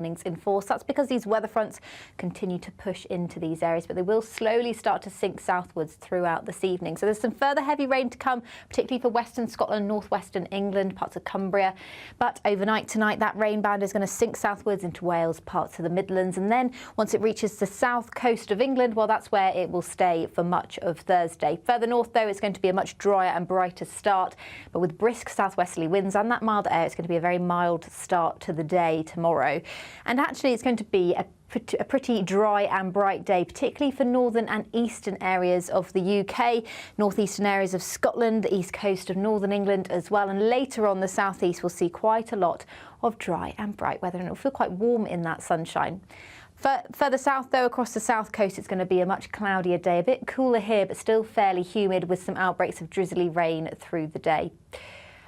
in force. That's because these weather fronts continue to push into these areas, but they will slowly start to sink southwards throughout this evening. So there's some further heavy rain to come, particularly for western Scotland, northwestern England, parts of Cumbria. But overnight tonight, that rain band is going to sink southwards into Wales, parts of the Midlands. And then once it reaches the south coast of England, well, that's where it will stay for much of Thursday. Further north, though, it's going to be a much drier and brighter start. But with brisk southwesterly winds and that mild air, it's going to be a very mild start to the day tomorrow. And actually, it's going to be a pretty dry and bright day, particularly for northern and eastern areas of the UK, northeastern areas of Scotland, the east coast of northern England as well. And later on, the southeast will see quite a lot of dry and bright weather, and it'll feel quite warm in that sunshine. Further south, though, across the south coast, it's going to be a much cloudier day, a bit cooler here, but still fairly humid with some outbreaks of drizzly rain through the day.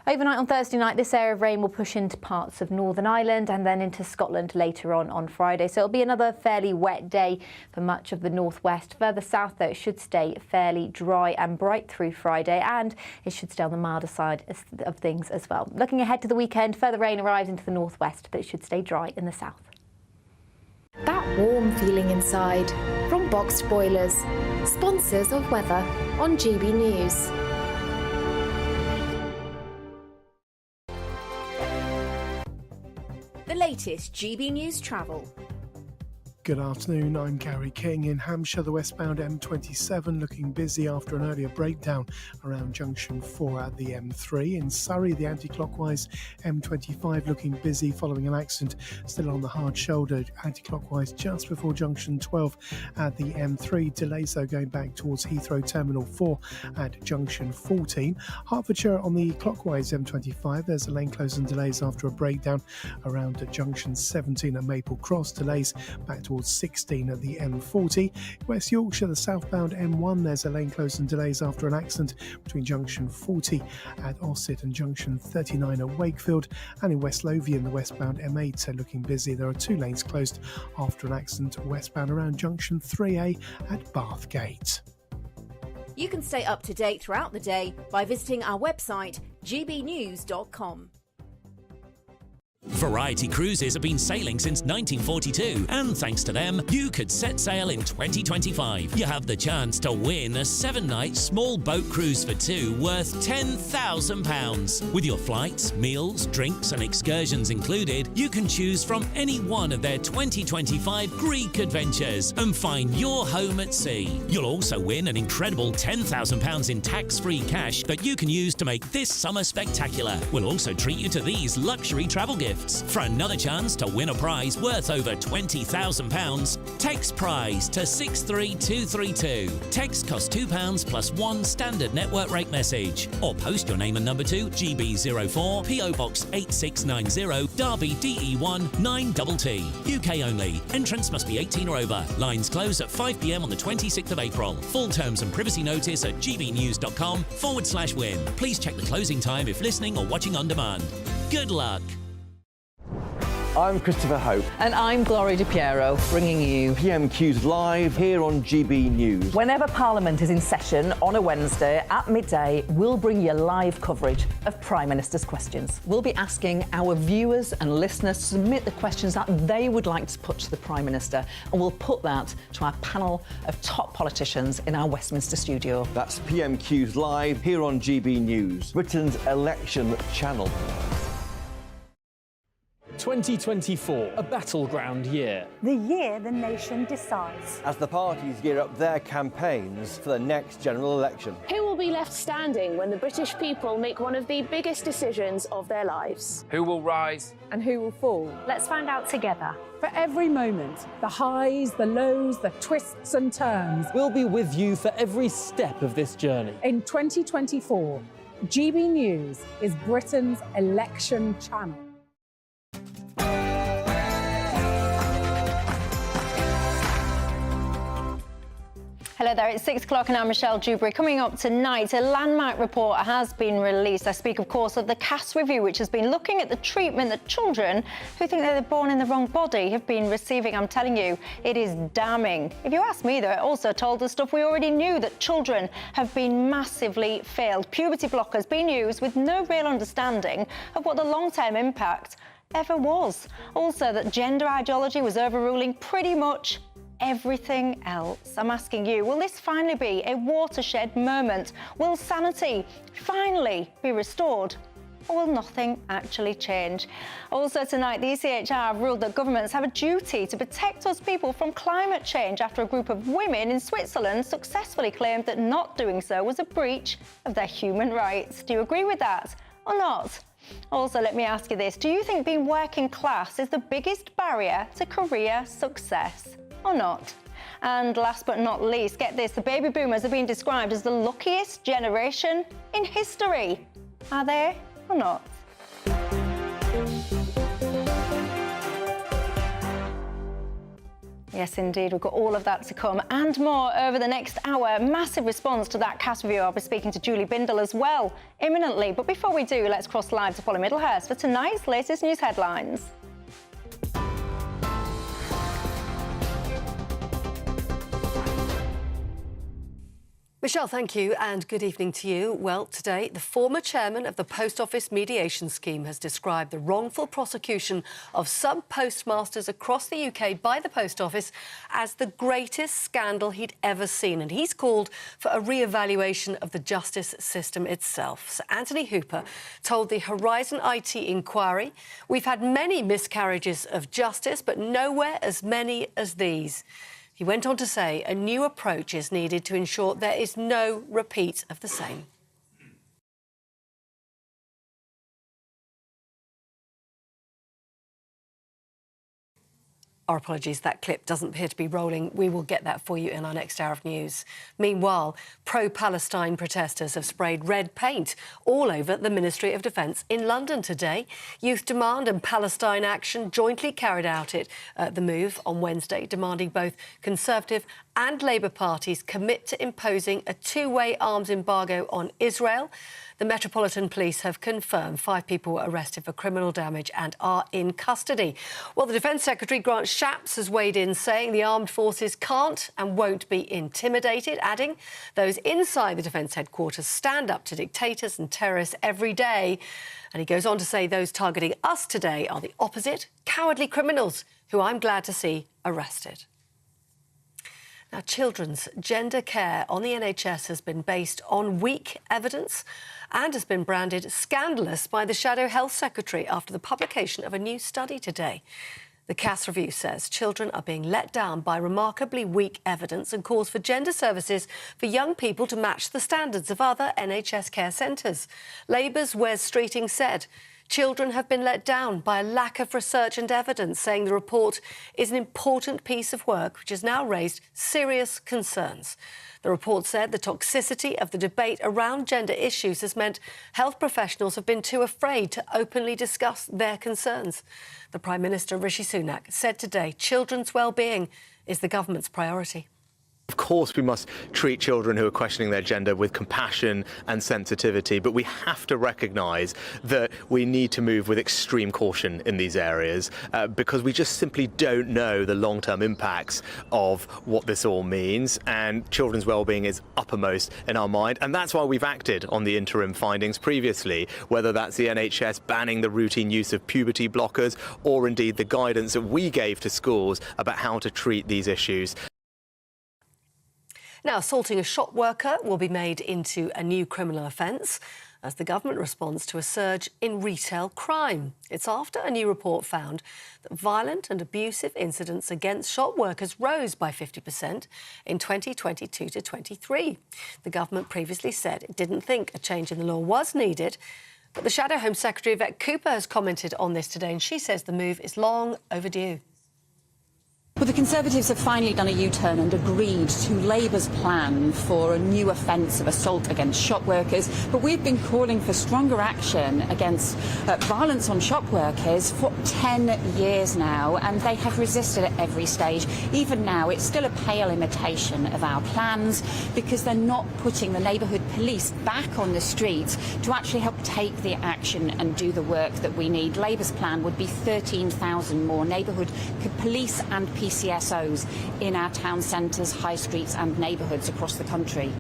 Overnight on Thursday night, this area of rain will push into parts of Northern Ireland and then into Scotland later on Friday. So it'll be another fairly wet day for much of the northwest. Further south, though, it should stay fairly dry and bright through Friday, and it should stay on the milder side of things as well. Looking ahead to the weekend, further rain arrives into the northwest, but it should stay dry in the south. That warm feeling inside from Boxed Boilers, sponsors of weather on GB News. The latest GB News travel. Good afternoon, I'm Gary King. In Hampshire, the westbound M27 looking busy after an earlier breakdown around junction 4 at the M3. In Surrey, the anti-clockwise M25 looking busy following an accident still on the hard shoulder anti-clockwise just before junction 12 at the M3. Delays though going back towards Heathrow Terminal 4 at junction 14. Hertfordshire on the clockwise M25, there's a lane closed and delays after a breakdown around at junction 17 at Maple Cross. Delays back towards 16 at the M40. West Yorkshire, the southbound M1, there's a lane closed and delays after an accident between junction 40 at Ossett and junction 39 at Wakefield. And in West Lothian, the westbound M8 looking busy. There are 2 lanes closed after an accident westbound around junction 3A at Bathgate. You can stay up to date throughout the day by visiting our website gbnews.com. Variety Cruises have been sailing since 1942, and thanks to them, you could set sail in 2025. You have the chance to win a 7-night small boat cruise for 2 worth £10,000. With your flights, meals, drinks and excursions included, you can choose from any one of their 2025 Greek adventures and find your home at sea. You'll also win an incredible £10,000 in tax-free cash that you can use to make this summer spectacular. We'll also treat you to these luxury travel gifts. For another chance to win a prize worth over £20,000, text prize to 63232. Text costs £2 plus 1 standard network rate message. Or post your name and number to GB04 PO Box 8690 Derby DE1 9TT. UK only. Entrance must be 18 or over. Lines close at 5 p.m. on the 26th of April. Full terms and privacy notice at gbnews.com/win. Please check the closing time if listening or watching on demand. Good luck. I'm Christopher Hope. And I'm Gloria Di Piero, bringing you PMQ's live here on GB News. Whenever Parliament is in session on a Wednesday at midday, we'll bring you live coverage of Prime Minister's questions. We'll be asking our viewers and listeners to submit the questions that they would like to put to the Prime Minister, and we'll put that to our panel of top politicians in our Westminster studio. That's PMQ's live here on GB News, Britain's election channel. 2024, a battleground year. The year the nation decides. As the parties gear up their campaigns for the next general election. Who will be left standing when the British people make one of the biggest decisions of their lives? Who will rise? And who will fall? Let's find out together. For every moment, the highs, the lows, the twists and turns. We'll be with you for every step of this journey. In 2024, GB News is Britain's election channel. Hello there, it's 6 o'clock and I'm Michelle Dewberry. Coming up tonight, a landmark report has been released. I speak, of course, of the CAS review, which has been looking at the treatment that children who think they're born in the wrong body have been receiving. I'm telling you, it is damning. If you ask me, though, it also told us stuff we already knew, that children have been massively failed. Puberty blockers being used with no real understanding of what the long-term impact ever was. Also, that gender ideology was overruling pretty much everything else. I'm asking you, will this finally be a watershed moment? Will sanity finally be restored? Or will nothing actually change? Also tonight, the ECHR have ruled that governments have a duty to protect us people from climate change after a group of women in Switzerland successfully claimed that not doing so was a breach of their human rights. Do you agree with that or not? Also, let me ask you this. Do you think being working class is the biggest barrier to career success or not? And last but not least, get this, the baby boomers are being described as the luckiest generation in history. Are they or not? Yes, indeed. We've got all of that to come and more over the next hour. Massive response to that cast review. I'll be speaking to Julie Bindel as well imminently. But before we do, let's cross live to Polly Middlehurst for tonight's latest news headlines. Michelle, thank you and good evening to you. Well, today, the former chairman of the Post Office Mediation Scheme has described the wrongful prosecution of sub-postmasters across the UK by the Post Office as the greatest scandal he'd ever seen. And he's called for a re-evaluation of the justice system itself. Sir Anthony Hooper told the Horizon IT inquiry, "We've had many miscarriages of justice, but nowhere as many as these." He went on to say a new approach is needed to ensure there is no repeat of the same. Our apologies, that clip doesn't appear to be rolling. We will get that for you in our next hour of news. Meanwhile, pro-Palestine protesters have sprayed red paint all over the Ministry of Defence in London today. Youth Demand and Palestine Action jointly carried out the move on Wednesday, demanding both Conservative and Labour parties commit to imposing a two-way arms embargo on Israel. The Metropolitan Police have confirmed 5 people were arrested for criminal damage and are in custody. Well, the Defence Secretary, Grant Shapps, has weighed in, saying the armed forces can't and won't be intimidated, adding those inside the Defence headquarters stand up to dictators and terrorists every day. And he goes on to say those targeting us today are the opposite, cowardly criminals who I'm glad to see arrested. Now, children's gender care on the NHS has been based on weak evidence and has been branded scandalous by the Shadow Health Secretary after the publication of a new study today. The Cass Review says children are being let down by remarkably weak evidence and calls for gender services for young people to match the standards of other NHS care centres. Labour's Wes Streeting said children have been let down by a lack of research and evidence, saying the report is an important piece of work which has now raised serious concerns. The report said the toxicity of the debate around gender issues has meant health professionals have been too afraid to openly discuss their concerns. The Prime Minister, Rishi Sunak, said today children's well-being is the government's priority. Of course, we must treat children who are questioning their gender with compassion and sensitivity, but we have to recognise that we need to move with extreme caution in these areas because we just simply don't know the long-term impacts of what this all means, and children's well-being is uppermost in our mind, and that's why we've acted on the interim findings previously, whether that's the NHS banning the routine use of puberty blockers or indeed the guidance that we gave to schools about how to treat these issues. Now, assaulting a shop worker will be made into a new criminal offence as the government responds to a surge in retail crime. It's after a new report found that violent and abusive incidents against shop workers rose by 50% in 2022 to 23. The government previously said it didn't think a change in the law was needed, but the Shadow Home Secretary, Yvette Cooper, has commented on this today, and she says the move is long overdue. Well, the Conservatives have finally done a U-turn and agreed to Labour's plan for a new offence of assault against shop workers. But we've been calling for stronger action against violence on shop workers for 10 years now, and they have resisted at every stage. Even now, it's still a pale imitation of our plans because they're not putting the neighbourhood police back on the streets to actually help take the action and do the work that we need. Labour's plan would be 13,000 more neighbourhood police and PCSOs in our town centres, high streets and neighbourhoods across the country.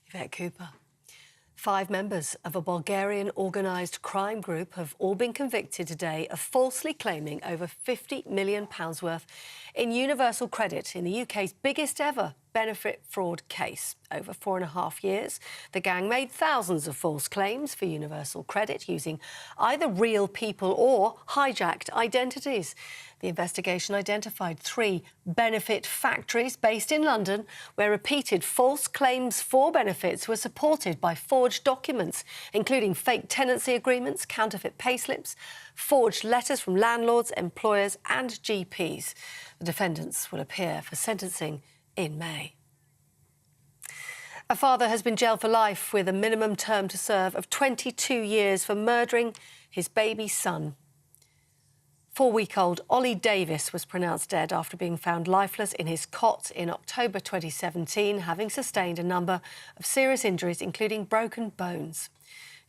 Yvette Cooper. 5 members of a Bulgarian organised crime group have all been convicted today of falsely claiming over £50 million worth in universal credit in the UK's biggest ever benefit fraud case. Over 4.5 years, the gang made thousands of false claims for universal credit using either real people or hijacked identities. The investigation identified 3 benefit factories based in London where repeated false claims for benefits were supported by forged documents, including fake tenancy agreements, counterfeit payslips, forged letters from landlords, employers and GPs. The defendants will appear for sentencing in May. A father has been jailed for life with a minimum term to serve of 22 years for murdering his baby son. 4-week-old Ollie Davis was pronounced dead after being found lifeless in his cot in October 2017, having sustained a number of serious injuries, including broken bones.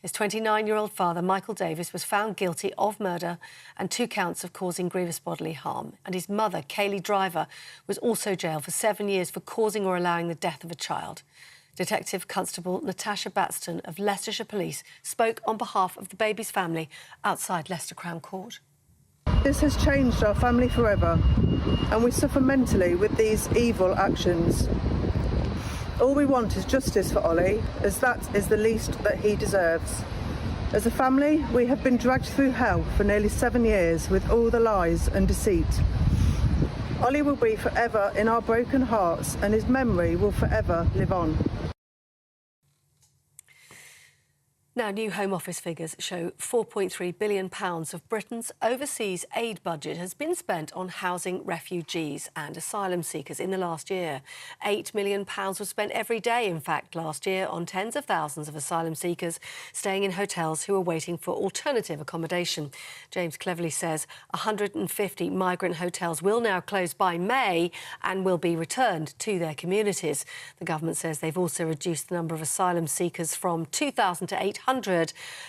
His 29-year-old father, Michael Davis, was found guilty of murder and 2 counts of causing grievous bodily harm. And his mother, Kaylee Driver, was also jailed for 7 years for causing or allowing the death of a child. Detective Constable Natasha Batston of Leicestershire Police spoke on behalf of the baby's family outside Leicester Crown Court. This has changed our family forever, and we suffer mentally with these evil actions. All we want is justice for Ollie, as that is the least that he deserves. As a family, we have been dragged through hell for nearly 7 years with all the lies and deceit. Ollie will be forever in our broken hearts, and his memory will forever live on. Now, new Home Office figures show £4.3 billion of Britain's overseas aid budget has been spent on housing refugees and asylum seekers in the last year. £8 million was spent every day, in fact, last year on tens of thousands of asylum seekers staying in hotels who are waiting for alternative accommodation. James cleverly says 150 migrant hotels will now close by May and will be returned to their communities. The government says they've also reduced the number of asylum seekers from 2,000 to 800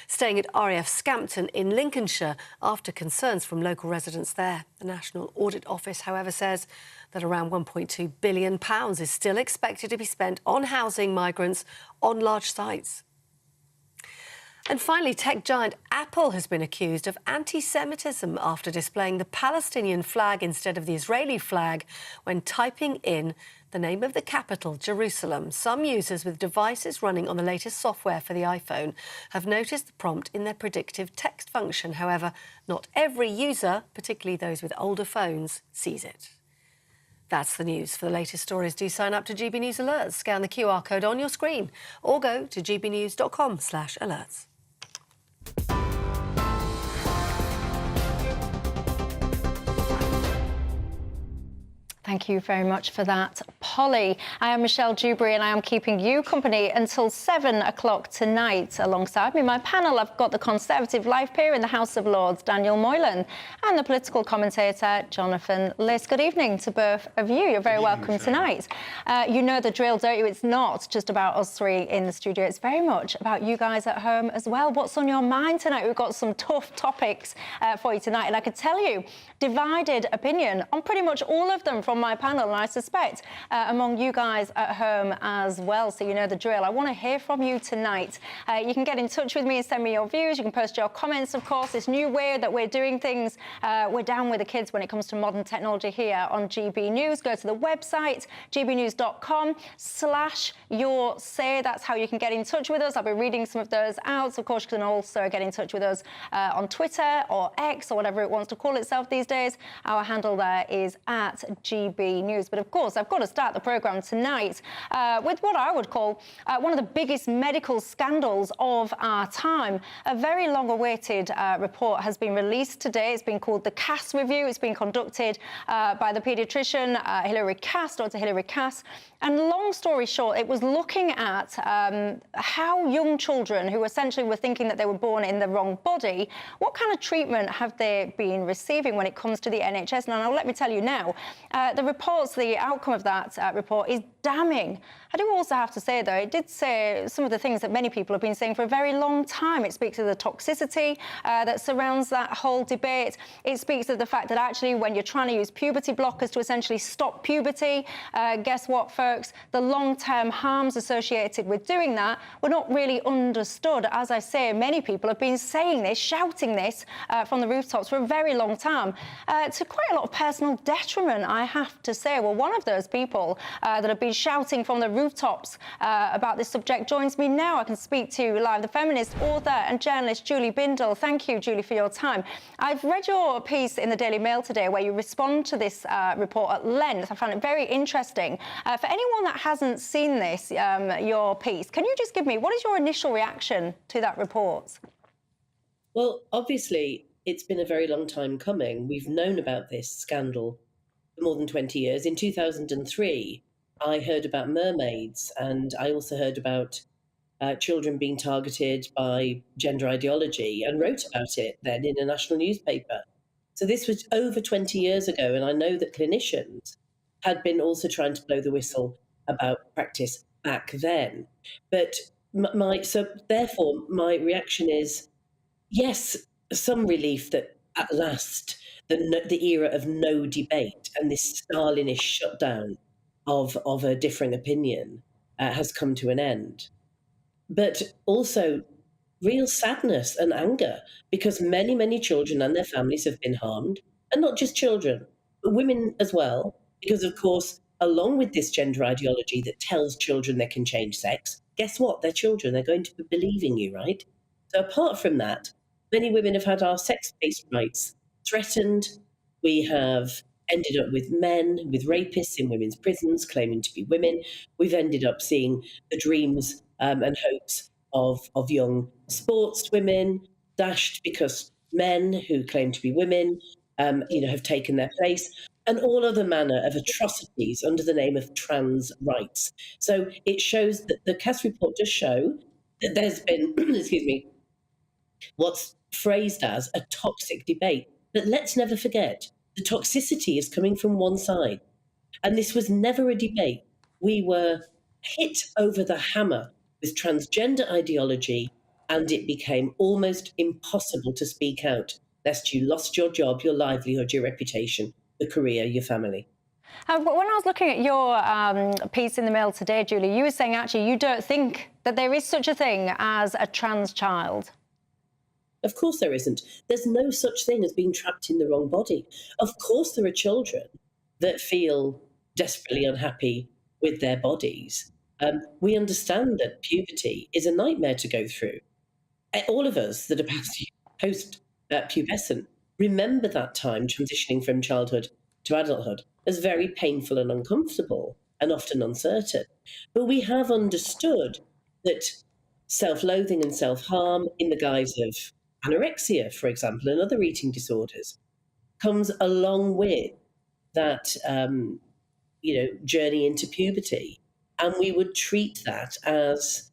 staying at RAF Scampton in Lincolnshire after concerns from local residents there. The National Audit Office, however, says that around £1.2 billion is still expected to be spent on housing migrants on large sites. And finally, tech giant Apple has been accused of anti-Semitism after displaying the Palestinian flag instead of the Israeli flag when typing in the name of the capital, Jerusalem. Some users with devices running on the latest software for the iPhone have noticed the prompt in their predictive text function. However, not every user, particularly those with older phones, sees it. That's the news. For the latest stories, do sign up to GB News Alerts. Scan the QR code on your screen or go to gbnews.com/alerts. Thank you very much for that, Polly. I am Michelle Dewberry and I am keeping you company until 7 o'clock tonight. Alongside me, my panel, I've got the Conservative life peer in the House of Lords, Daniel Moylan, and the political commentator, Jonathan Liss. Good evening to both of you. You're very welcome tonight. You know the drill, don't you? It's not just about us three in the studio. It's very much about you guys at home as well. What's on your mind tonight? We've got some tough topics for you tonight. And I could tell you, divided opinion on pretty much all of them from my panel, and I suspect among you guys at home as well, so you know the drill. I want to hear from you tonight. You can get in touch with me and send me your views. You can post your comments, of course. This new way that we're doing things, we're down with the kids when it comes to modern technology here on GB News. Go to the website, gbnews.com/your-say. That's how you can get in touch with us. I'll be reading some of those out. Of course, you can also get in touch with us on Twitter or X or whatever it wants to call itself these days. Our handle there is at GB News. But of course, I've got to start the programme tonight with what I would call one of the biggest medical scandals of our time. A very long-awaited report has been released today. It's been called the Cass Review. It's been conducted by the paediatrician Dr. Hilary Cass. And long story short, it was looking at how young children who essentially were thinking that they were born in the wrong body, what kind of treatment have they been receiving when it comes to the NHS? Now, let me tell you now, the the reports, the outcome of that report is damning. I do also have to say, though, it did say some of the things that many people have been saying for a very long time. It speaks of the toxicity that surrounds that whole debate. It speaks of the fact that actually when you're trying to use puberty blockers to essentially stop puberty, guess what, folks? The long-term harms associated with doing that were not really understood. As I say, many people have been saying this, shouting this from the rooftops for a very long time, to quite a lot of personal detriment, I have to say. Well, one of those people that have been shouting from the rooftops about this subject joins me now. I can speak to live the feminist, author and journalist Julie Bindel. Thank you, Julie, for your time. I've read your piece in the Daily Mail today where you respond to this report at length. I found it very interesting. For anyone that hasn't seen this, your piece, can you just give me, what is your initial reaction to that report? Well, obviously, it's been a very long time coming. We've known about this scandal for more than 20 years. In 2003, I heard about mermaids, and I also heard about children being targeted by gender ideology and wrote about it then in a national newspaper. So this was over 20 years ago, and I know that clinicians had been also trying to blow the whistle about practice back then. But therefore, my reaction is, yes, some relief that at last the era of no debate and this Stalinish shutdown of a differing opinion has come to an end. But also real sadness and anger, because many, many children and their families have been harmed, and not just children, but women as well, because, of course, along with this gender ideology that tells children they can change sex, guess what? They're children. They're going to be believing you, right? So apart from that, many women have had our sex-based rights threatened. We have ended up with men, with rapists in women's prisons claiming to be women. We've ended up seeing the dreams and hopes of young sportswomen dashed because men who claim to be women, have taken their place, and all other manner of atrocities under the name of trans rights. So it shows that the Cass report does show that there's been, what's phrased as a toxic debate. But let's never forget, the toxicity is coming from one side. And this was never a debate. We were hit over the hammer with transgender ideology, and it became almost impossible to speak out, lest you lost your job, your livelihood, your reputation, your career, your family. When I was looking at your piece in the Mail today, Julie, you were saying actually you don't think that there is such a thing as a trans child. Of course there isn't. There's no such thing as being trapped in the wrong body. Of course there are children that feel desperately unhappy with their bodies. We understand that puberty is a nightmare to go through. All of us that are post-pubescent remember that time transitioning from childhood to adulthood as very painful and uncomfortable and often uncertain. But we have understood that self-loathing and self-harm in the guise of anorexia, for example, and other eating disorders, comes along with that, journey into puberty. And we would treat that as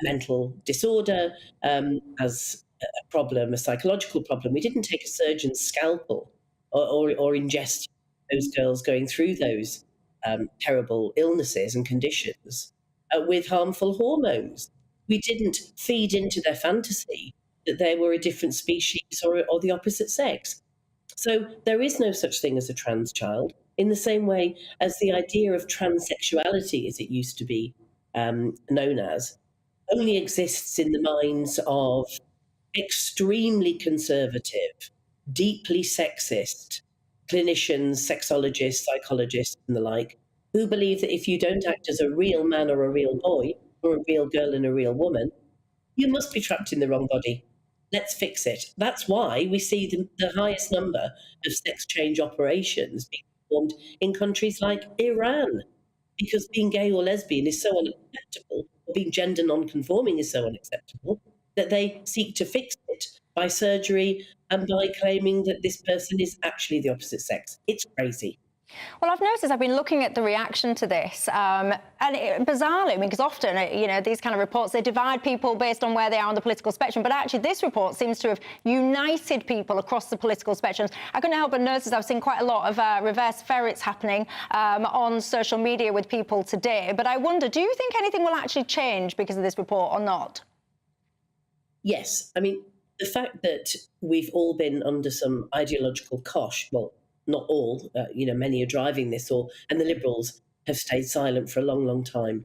a mental disorder, as a problem, a psychological problem. We didn't take a surgeon's scalpel or ingest those girls going through those terrible illnesses and conditions with harmful hormones. We didn't feed into their fantasy that they were a different species or the opposite sex. So there is no such thing as a trans child, in the same way as the idea of transsexuality, as it used to be known as, only exists in the minds of extremely conservative, deeply sexist clinicians, sexologists, psychologists, and the like, who believe that if you don't act as a real man or a real boy, or a real girl and a real woman, you must be trapped in the wrong body. Let's fix it. That's why we see the highest number of sex change operations being performed in countries like Iran, because being gay or lesbian is so unacceptable, or being gender non-conforming is so unacceptable, that they seek to fix it by surgery and by claiming that this person is actually the opposite sex. It's crazy. Well, I've noticed, I've been looking at the reaction to this, bizarrely, I mean, because often, these kind of reports, they divide people based on where they are on the political spectrum, but actually this report seems to have united people across the political spectrum. I couldn't help but notice I've seen quite a lot of reverse ferrets happening on social media with people today, but I wonder, do you think anything will actually change because of this report or not? Yes. I mean, the fact that we've all been under some ideological cosh, well, not all, many are driving this, and the Liberals have stayed silent for a long, long time,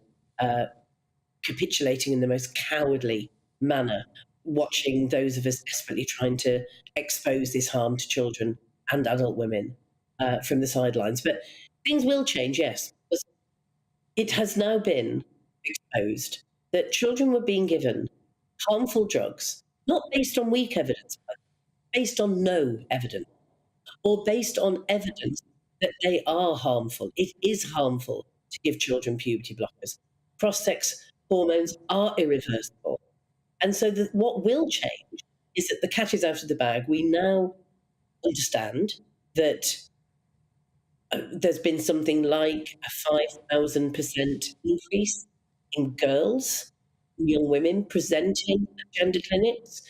capitulating in the most cowardly manner, watching those of us desperately trying to expose this harm to children and adult women from the sidelines. But things will change, yes. It has now been exposed that children were being given harmful drugs, not based on weak evidence, but based on no evidence, or based on evidence that they are harmful. It is harmful to give children puberty blockers. Cross-sex hormones are irreversible. And so what will change is that the cat is out of the bag. We now understand that there's been something like a 5,000% increase in girls, young women presenting at gender clinics,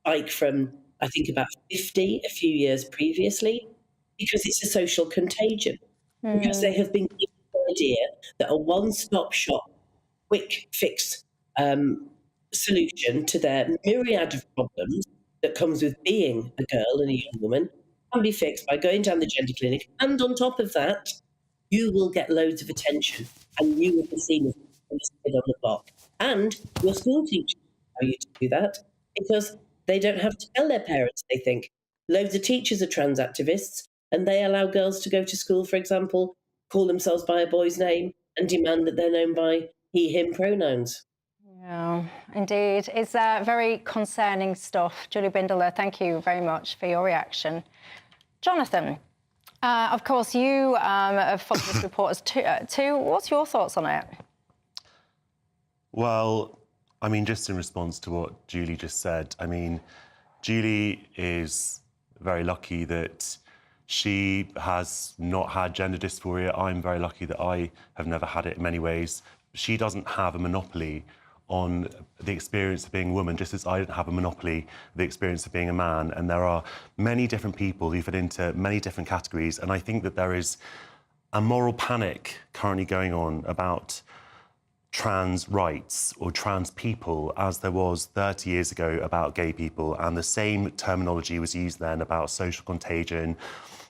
like from, I think, about 50 a few years previously, because it's a social contagion. Because they have been given the idea that a one-stop shop, quick fix solution to their myriad of problems that comes with being a girl and a young woman can be fixed by going down the gender clinic, and on top of that, you will get loads of attention and you will be seen as the kid on the block. And your school teachers allow you to do that because they don't have to tell their parents, they think. Loads of teachers are trans activists and they allow girls to go to school, for example, call themselves by a boy's name and demand that they're known by he, him pronouns. Yeah, indeed. It's very concerning stuff. Julie Bindler, thank you very much for your reaction. Jonathan, of course, you have followed this report too. What's your thoughts on it? Well, I mean, just in response to what Julie just said, I mean, Julie is very lucky that she has not had gender dysphoria. I'm very lucky that I have never had it in many ways. She doesn't have a monopoly on the experience of being a woman, just as I didn't have a monopoly of the experience of being a man. And there are many different people who fit into many different categories. And I think that there is a moral panic currently going on about trans rights or trans people as there was 30 years ago about gay people. And the same terminology was used then about social contagion.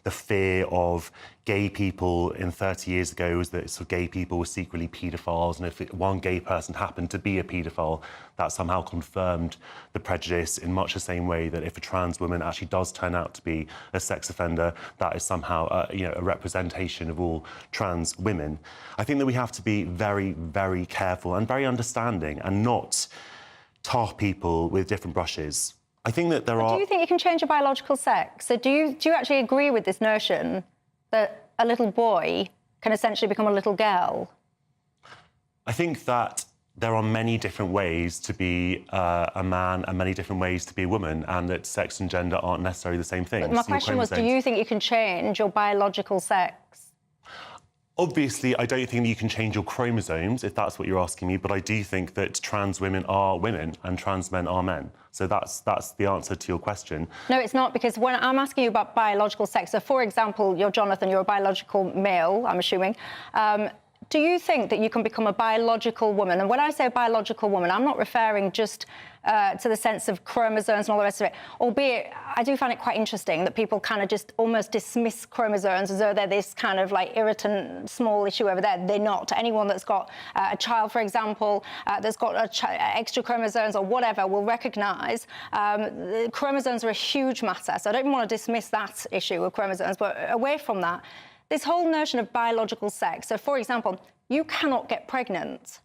The fear of gay people in 30 years ago was that sort of gay people were secretly paedophiles, and if one gay person happened to be a paedophile, that somehow confirmed the prejudice in much the same way that if a trans woman actually does turn out to be a sex offender, that is somehow a representation of all trans women. I think that we have to be very, very careful and very understanding and not tar people with different brushes. I think that there are... Do you think you can change your biological sex? So do you actually agree with this notion that a little boy can essentially become a little girl? I think that there are many different ways to be a man and many different ways to be a woman, and that sex and gender aren't necessarily the same thing. But my question was, do you think you can change your biological sex? Obviously, I don't think that you can change your chromosomes, if that's what you're asking me, but I do think that trans women are women and trans men are men. So that's the answer to your question. No, it's not, because when I'm asking you about biological sex, so for example, you're Jonathan, you're a biological male, I'm assuming. Do you think that you can become a biological woman? And when I say biological woman, I'm not referring just to the sense of chromosomes and all the rest of it, albeit I do find it quite interesting that people kind of just almost dismiss chromosomes as though they're this kind of like irritant small issue over there. They're not. Anyone that's got a child, for example, that's got extra chromosomes or whatever will recognise the chromosomes are a huge matter. So I don't even want to dismiss that issue of chromosomes, but away from that, this whole notion of biological sex. So, for example, you cannot get pregnant.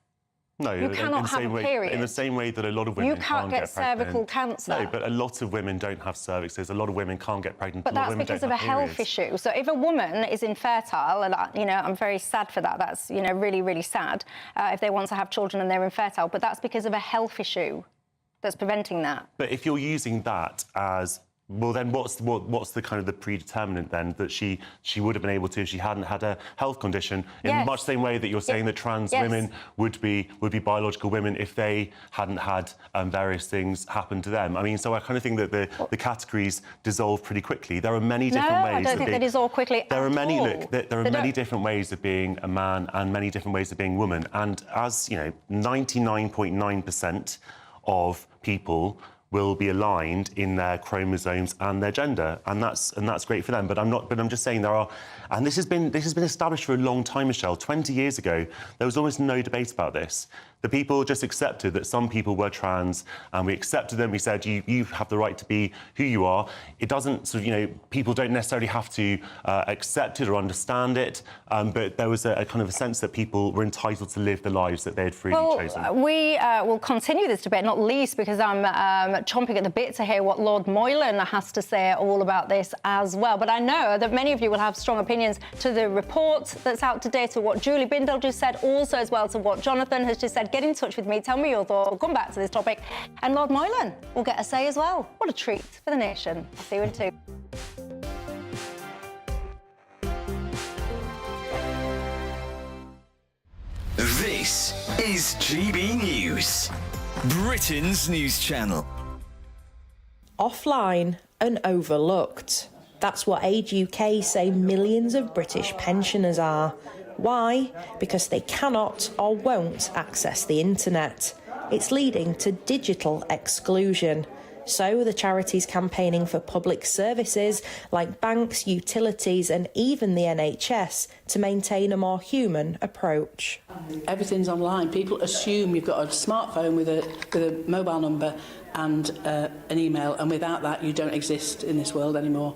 No, you cannot have a period. In the same way that a lot of women can't get cervical cancer. No, but a lot of women don't have cervixes. A lot of women can't get pregnant. But that's because of a health issue. So if a woman is infertile, and I'm very sad for that. That's really, really sad if they want to have children and they're infertile. But that's because of a health issue that's preventing that. But if you're using that as Well, then what's the kind of the predeterminant then that she would have been able to if she hadn't had a health condition in much the same way that you're saying that trans women would be biological women if they hadn't had various things happen to them. I mean, so I kind of think that the categories dissolve pretty quickly. There are many different ways. I don't think they dissolve quickly. There are many. Look, there are many different ways of being a man and many different ways of being a woman. And as you know, 99.9% of people will be aligned in their chromosomes and their gender, and that's great for them. But I'm just saying there are, and this has been established for a long time, Michelle. 20 years ago, there was almost no debate about this. The people just accepted that some people were trans, and we accepted them. We said you have the right to be who you are. It doesn't sort of, people don't necessarily have to accept it or understand it, but there was a kind of a sense that people were entitled to live the lives that they had freely chosen. We will continue this debate, not least because I'm chomping at the bit to hear what Lord Moylan has to say all about this as well. But I know that many of you will have strong opinions to the report that's out today, to what Julie Bindel just said, also as well to what Jonathan has just said. Get in touch with me, tell me your thoughts, we'll come back to this topic. And Lord Moylan will get a say as well. What a treat for the nation. I'll see you in 2. This is GB News, Britain's news channel. Offline and overlooked. That's what Age UK say millions of British pensioners are. Why? Because they cannot or won't access the internet. It's leading to digital exclusion. So the charities campaigning for public services like banks, utilities and even the NHS to maintain a more human approach. Everything's online. People assume you've got a smartphone with a mobile number and an email, and without that you don't exist in this world anymore.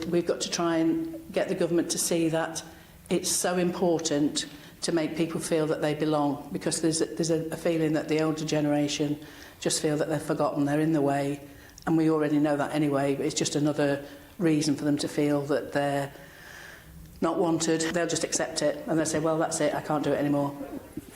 We've got to try and get the government to see that it's so important to make people feel that they belong, because there's a feeling that the older generation just feel that they're forgotten, they're in the way, and we already know that anyway, but it's just another reason for them to feel that they're not wanted. They'll just accept it and they'll say, well, that's it, I can't do it anymore.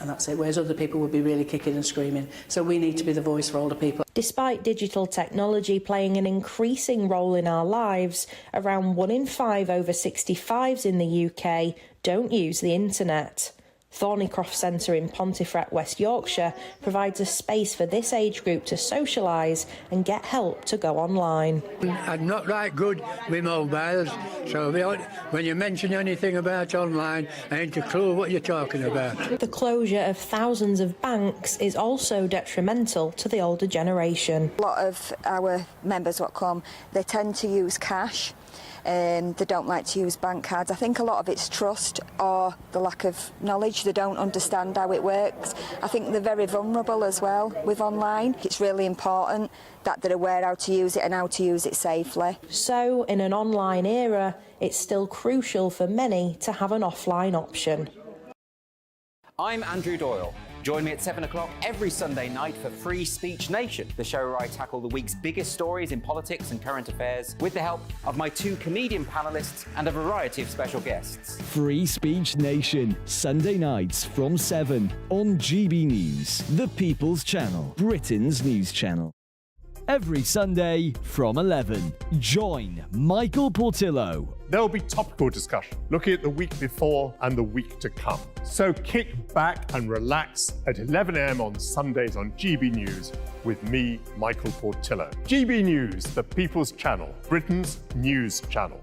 And that's it, whereas other people would be really kicking and screaming. So we need to be the voice for older people. Despite digital technology playing an increasing role in our lives, around 1 in 5 over 65s in the UK don't use the internet. Thornycroft Centre in Pontefract, West Yorkshire, provides a space for this age group to socialise and get help to go online. I'm not right good with mobiles, so when you mention anything about online, I ain't a clue what you're talking about. The closure of thousands of banks is also detrimental to the older generation. A lot of our members what come, they tend to use cash. They don't like to use bank cards. I think a lot of it's trust or the lack of knowledge. They don't understand how it works. I think they're very vulnerable as well with online. It's really important that they're aware how to use it and how to use it safely. So, in an online era, it's still crucial for many to have an offline option. I'm Andrew Doyle. Join me at 7 o'clock every Sunday night for Free Speech Nation, the show where I tackle the week's biggest stories in politics and current affairs with the help of my 2 comedian panellists and a variety of special guests. Free Speech Nation, Sunday nights from 7 on GB News, the People's Channel, Britain's news channel. Every Sunday from 11, join Michael Portillo. There'll be topical discussion, looking at the week before and the week to come. So kick back and relax at 11 a.m. on Sundays on GB News with me, Michael Portillo. GB News, the People's Channel, Britain's news channel.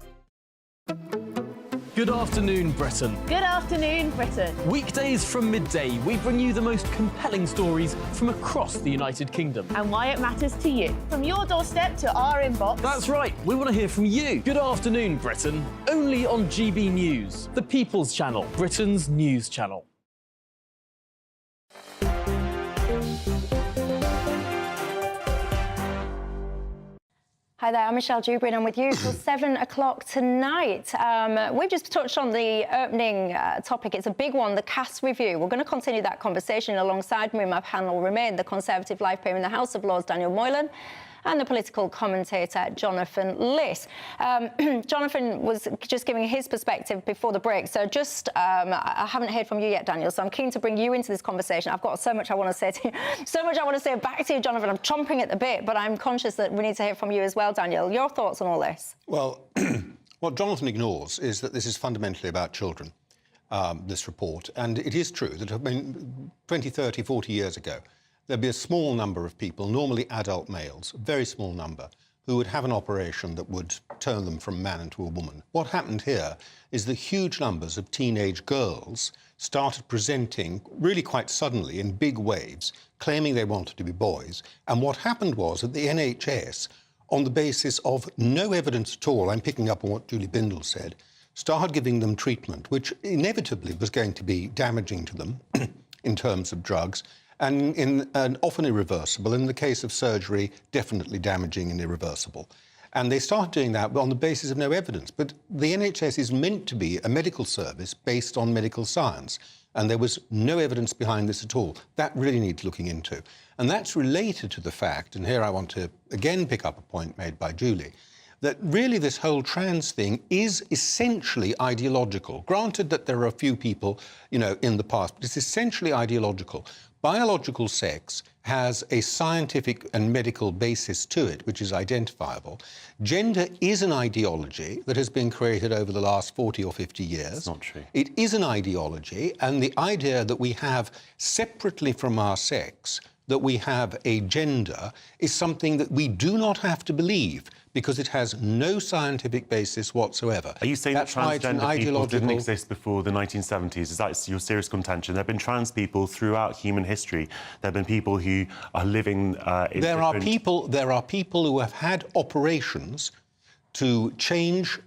Good afternoon, Britain. Good afternoon, Britain. Weekdays from midday, we bring you the most compelling stories from across the United Kingdom. And why it matters to you. From your doorstep to our inbox. That's right, we want to hear from you. Good afternoon, Britain. Only on GB News, the People's Channel, Britain's news channel. Hi there, I'm Michelle Dewberry and I'm with you till 7 o'clock tonight. We've just touched on the opening topic. It's a big one, the cast review. We're going to continue that conversation. Alongside me, my panel remain the Conservative Life Peer in the House of Lords, Daniel Moylan, and the political commentator Jonathan Liss. Jonathan was just giving his perspective before the break. So I haven't heard from you yet, Daniel, so I'm keen to bring you into this conversation. I've got so much I want to say to you, so much I want to say back to you, Jonathan. I'm chomping at the bit, but I'm conscious that we need to hear from you as well, Daniel. Your thoughts on all this? Well, what Jonathan ignores is that this is fundamentally about children, this report. And it is true that 20, 30, 40 years ago, there'd be a small number of people, normally adult males, a very small number, who would have an operation that would turn them from man into a woman. What happened here is that huge numbers of teenage girls started presenting really quite suddenly in big waves, claiming they wanted to be boys. And what happened was that the NHS, on the basis of no evidence at all, I'm picking up on what Julie Bindel said, started giving them treatment, which inevitably was going to be damaging to them in terms of drugs, and often irreversible. In the case of surgery, definitely damaging and irreversible. And they started doing that on the basis of no evidence. But the NHS is meant to be a medical service based on medical science, and there was no evidence behind this at all. That really needs looking into. And that's related to the fact, and here I want to again pick up a point made by Julie, that really this whole trans thing is essentially ideological. Granted that there are a few people, in the past, but it's essentially ideological. Biological sex has a scientific and medical basis to it, which is identifiable. Gender is an ideology that has been created over the last 40 or 50 years. It's not true. It is an ideology, and the idea that we have, separately from our sex, that we have a gender is something that we do not have to believe, because it has no scientific basis whatsoever. Are you saying That's that transgender people didn't exist before the 1970s? Is that your serious contention? There have been trans people throughout human history. There have been people who are living in There are people who have had operations to change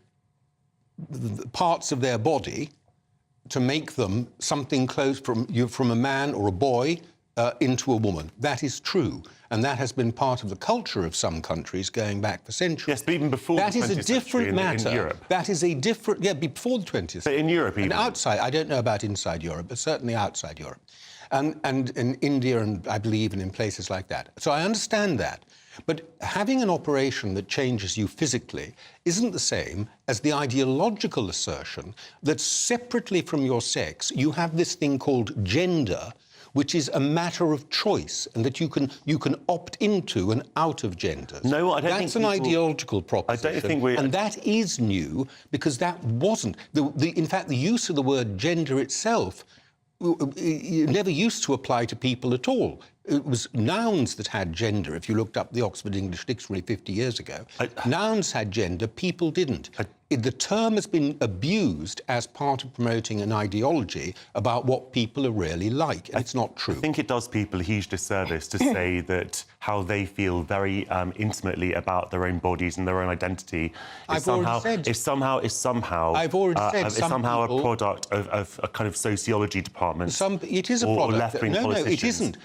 the parts of their body to make them something close from a man or a boy into a woman. That is true. And that has been part of the culture of some countries going back for centuries. Yes, but even before that the 20th is a different matter. In Europe. That is a different... Yeah, before the 20th. But in Europe even. And outside, I don't know about inside Europe, but certainly outside Europe. And in India and I believe and in places like that. So I understand that. But having an operation that changes you physically isn't the same as the ideological assertion that separately from your sex, you have this thing called gender, which is a matter of choice, and that you can opt into and out of genders. No, I don't think that's an ideological proposition. I don't think and that is new, because that wasn't... in fact, the use of the word gender itself never used to apply to people at all. It was nouns that had gender. If you looked up the Oxford English Dictionary 50 years ago, nouns had gender, people didn't. The term has been abused as part of promoting an ideology about what people are really like, and it's not true. I think it does people a huge disservice to say that how they feel very intimately about their own bodies and their own identity is somehow a product of a kind of sociology department. It is a product. Or left-wing politicians. No, it isn't.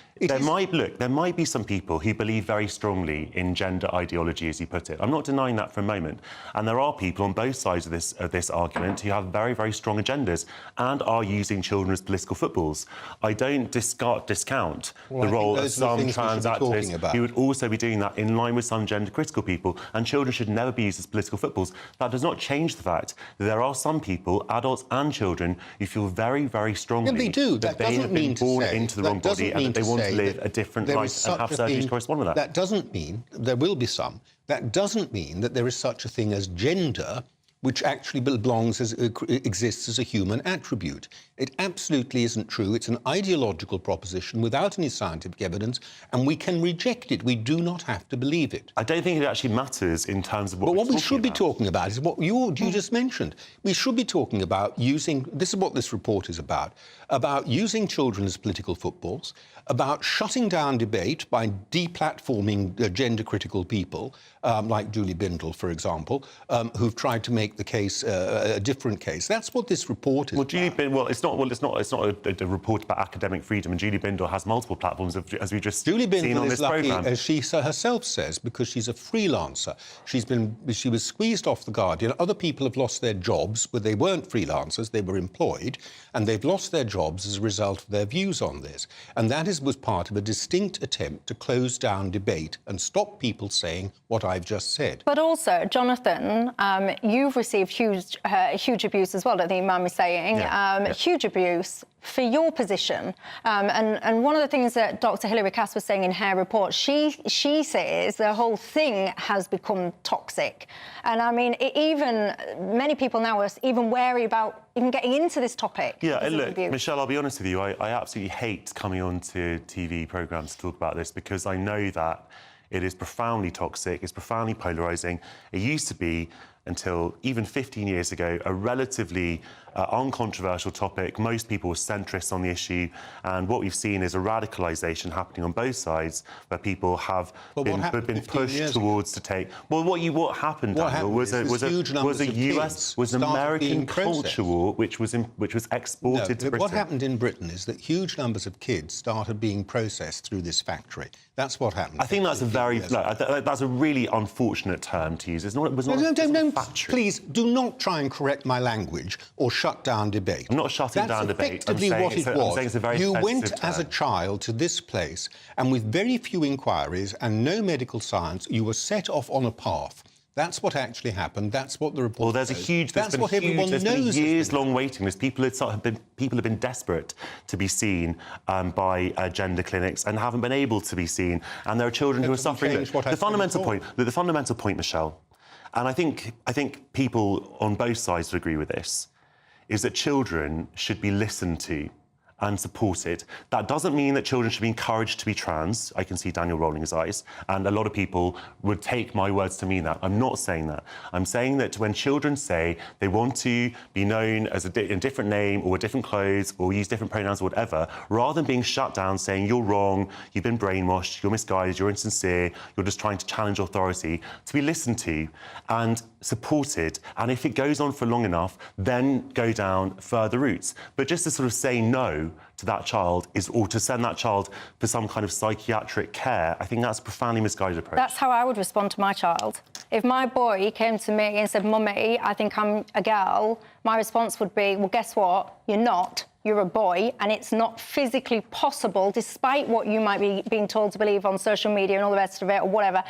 There might be some people who believe very strongly in gender ideology, as you put it. I'm not denying that for a moment. And there are people on both sides of this argument who have very, very strong agendas and are using children as political footballs. I don't discount the role of some trans activists who would also be doing that in line with some gender-critical people, and children should never be used as political footballs. That does not change the fact that there are some people, adults and children, who feel very, very strongly that they have been born into the wrong body and that they want to live a different life and have surgery to correspond with that. That doesn't mean, there will be some, that doesn't mean that there is such a thing as gender, which actually exists as a human attribute. It absolutely isn't true. It's an ideological proposition without any scientific evidence, and we can reject it. We do not have to believe it. I don't think it actually matters in terms of what But what we should be talking about is what you just mentioned. We should be talking about using... This is what this report is about using children as political footballs, about shutting down debate by deplatforming gender-critical people, like Julie Bindel, for example, who've tried to make make the case a different case. That's what this report is. Well, Julie Bindel, it's not a report about academic freedom, and Julie Bindel has multiple platforms, as we just Julie Bindel seen on is this lucky, programme. as she herself says, because she's a freelancer. She was squeezed off The Guardian. Other people have lost their jobs, but they weren't freelancers, they were employed, and they've lost their jobs as a result of their views on this. And that was part of a distinct attempt to close down debate and stop people saying what I've just said. But also, Jonathan, you've received huge abuse as well, I don't think you mind me saying. Huge abuse for your position. And one of the things that Dr. Hilary Cass was saying in her report, she says the whole thing has become toxic. And I mean, even many people now are even wary about even getting into this topic. Yeah, and look, Michelle, I'll be honest with you, I absolutely hate coming onto TV programmes to talk about this, because I know that it is profoundly toxic, it's profoundly polarising. It used to be, until even 15 years ago, a relatively uncontroversial topic. Most people were centrists on the issue, and what we've seen is a radicalisation happening on both sides, where people have been pushed towards to take. Well, what happened, Daniel, was an American culture war which was exported to Britain. What happened in Britain is that huge numbers of kids started being processed through this factory. That's what happened. I think that's that's a really unfortunate term to use. It was not a factory. Please do not try and correct my language or shut down debate. I'm not shutting down debate. That's effectively what it was. I'm saying it's a very you offensive went term. as a child to this place, and with very few inquiries and no medical science, you were set off on a path. That's what actually happened. That's what the report. Well, there's been a years-long waiting list. People have been desperate to be seen by gender clinics and haven't been able to be seen. And there are children who are suffering. The fundamental point, Michelle, and I think people on both sides would agree with this, is that children should be listened to and supported. That doesn't mean that children should be encouraged to be trans. I can see Daniel rolling his eyes, and a lot of people would take my words to mean that. I'm not saying that. I'm saying that when children say they want to be known as a different name or with different clothes or use different pronouns or whatever, rather than being shut down saying you're wrong, you've been brainwashed, you're misguided, you're insincere, you're just trying to challenge authority, to be listened to and supported, and if it goes on for long enough, then go down further routes. But just to sort of say no to that child or to send that child for some kind of psychiatric care, I think that's a profoundly misguided approach. That's how I would respond to my child. If my boy came to me and said, Mummy, I think I'm a girl, my response would be, well, guess what? You're not. You're a boy, and it's not physically possible, despite what you might be being told to believe on social media and all the rest of it, or whatever,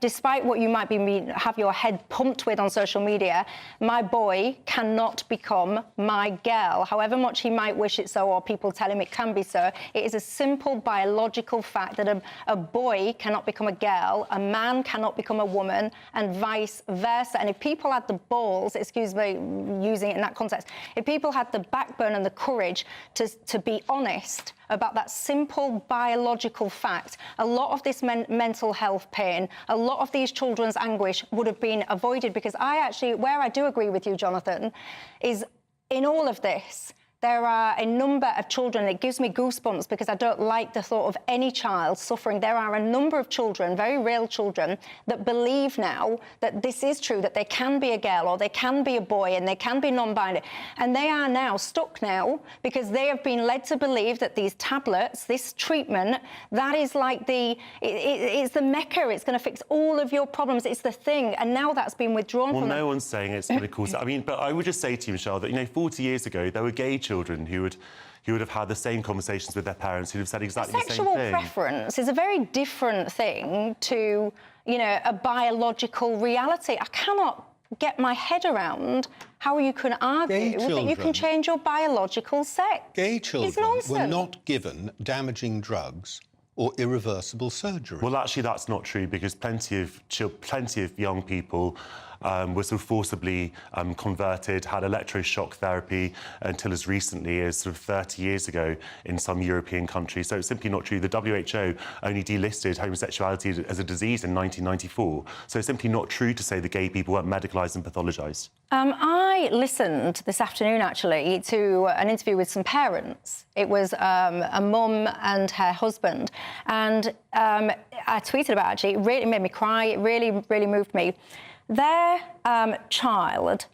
despite what you might have your head pumped with on social media, my boy cannot become my girl. However much he might wish it so, or people tell him it can be so, it is a simple biological fact that a boy cannot become a girl, a man cannot become a woman, and vice versa. And if people had the balls, excuse me, using it in that context, if people had the backbone and the courage to be honest about that simple biological fact, a lot of this mental health pain, a lot of these children's anguish would have been avoided. Because where I do agree with you, Jonathan, is in all of this, there are a number of children, it gives me goosebumps because I don't like the thought of any child suffering. There are a number of children, very real children, that believe now that this is true, that they can be a girl or they can be a boy and they can be non-binary. And they are now stuck now because they have been led to believe that these tablets, this treatment, that is like it's the mecca, it's going to fix all of your problems, it's the thing. And now that's been withdrawn from them. Well, no one's saying it's going to cause... I mean, but I would just say to you, Michelle, that, 40 years ago, there were gay children who would have had the same conversations with their parents, who'd have said exactly the same thing. Sexual preference is a very different thing to, a biological reality. I cannot get my head around how you can argue that you can change your biological sex. Gay children were not given damaging drugs or irreversible surgery. Well, actually, that's not true, because plenty of young people were sort of forcibly converted, had electroshock therapy until as recently as sort of 30 years ago in some European countries. So it's simply not true. The WHO only delisted homosexuality as a disease in 1994. So it's simply not true to say that gay people weren't medicalised and pathologised. I listened this afternoon, actually, to an interview with some parents. It was a mum and her husband. And I tweeted about it, actually. It really made me cry. It really, really moved me. their child,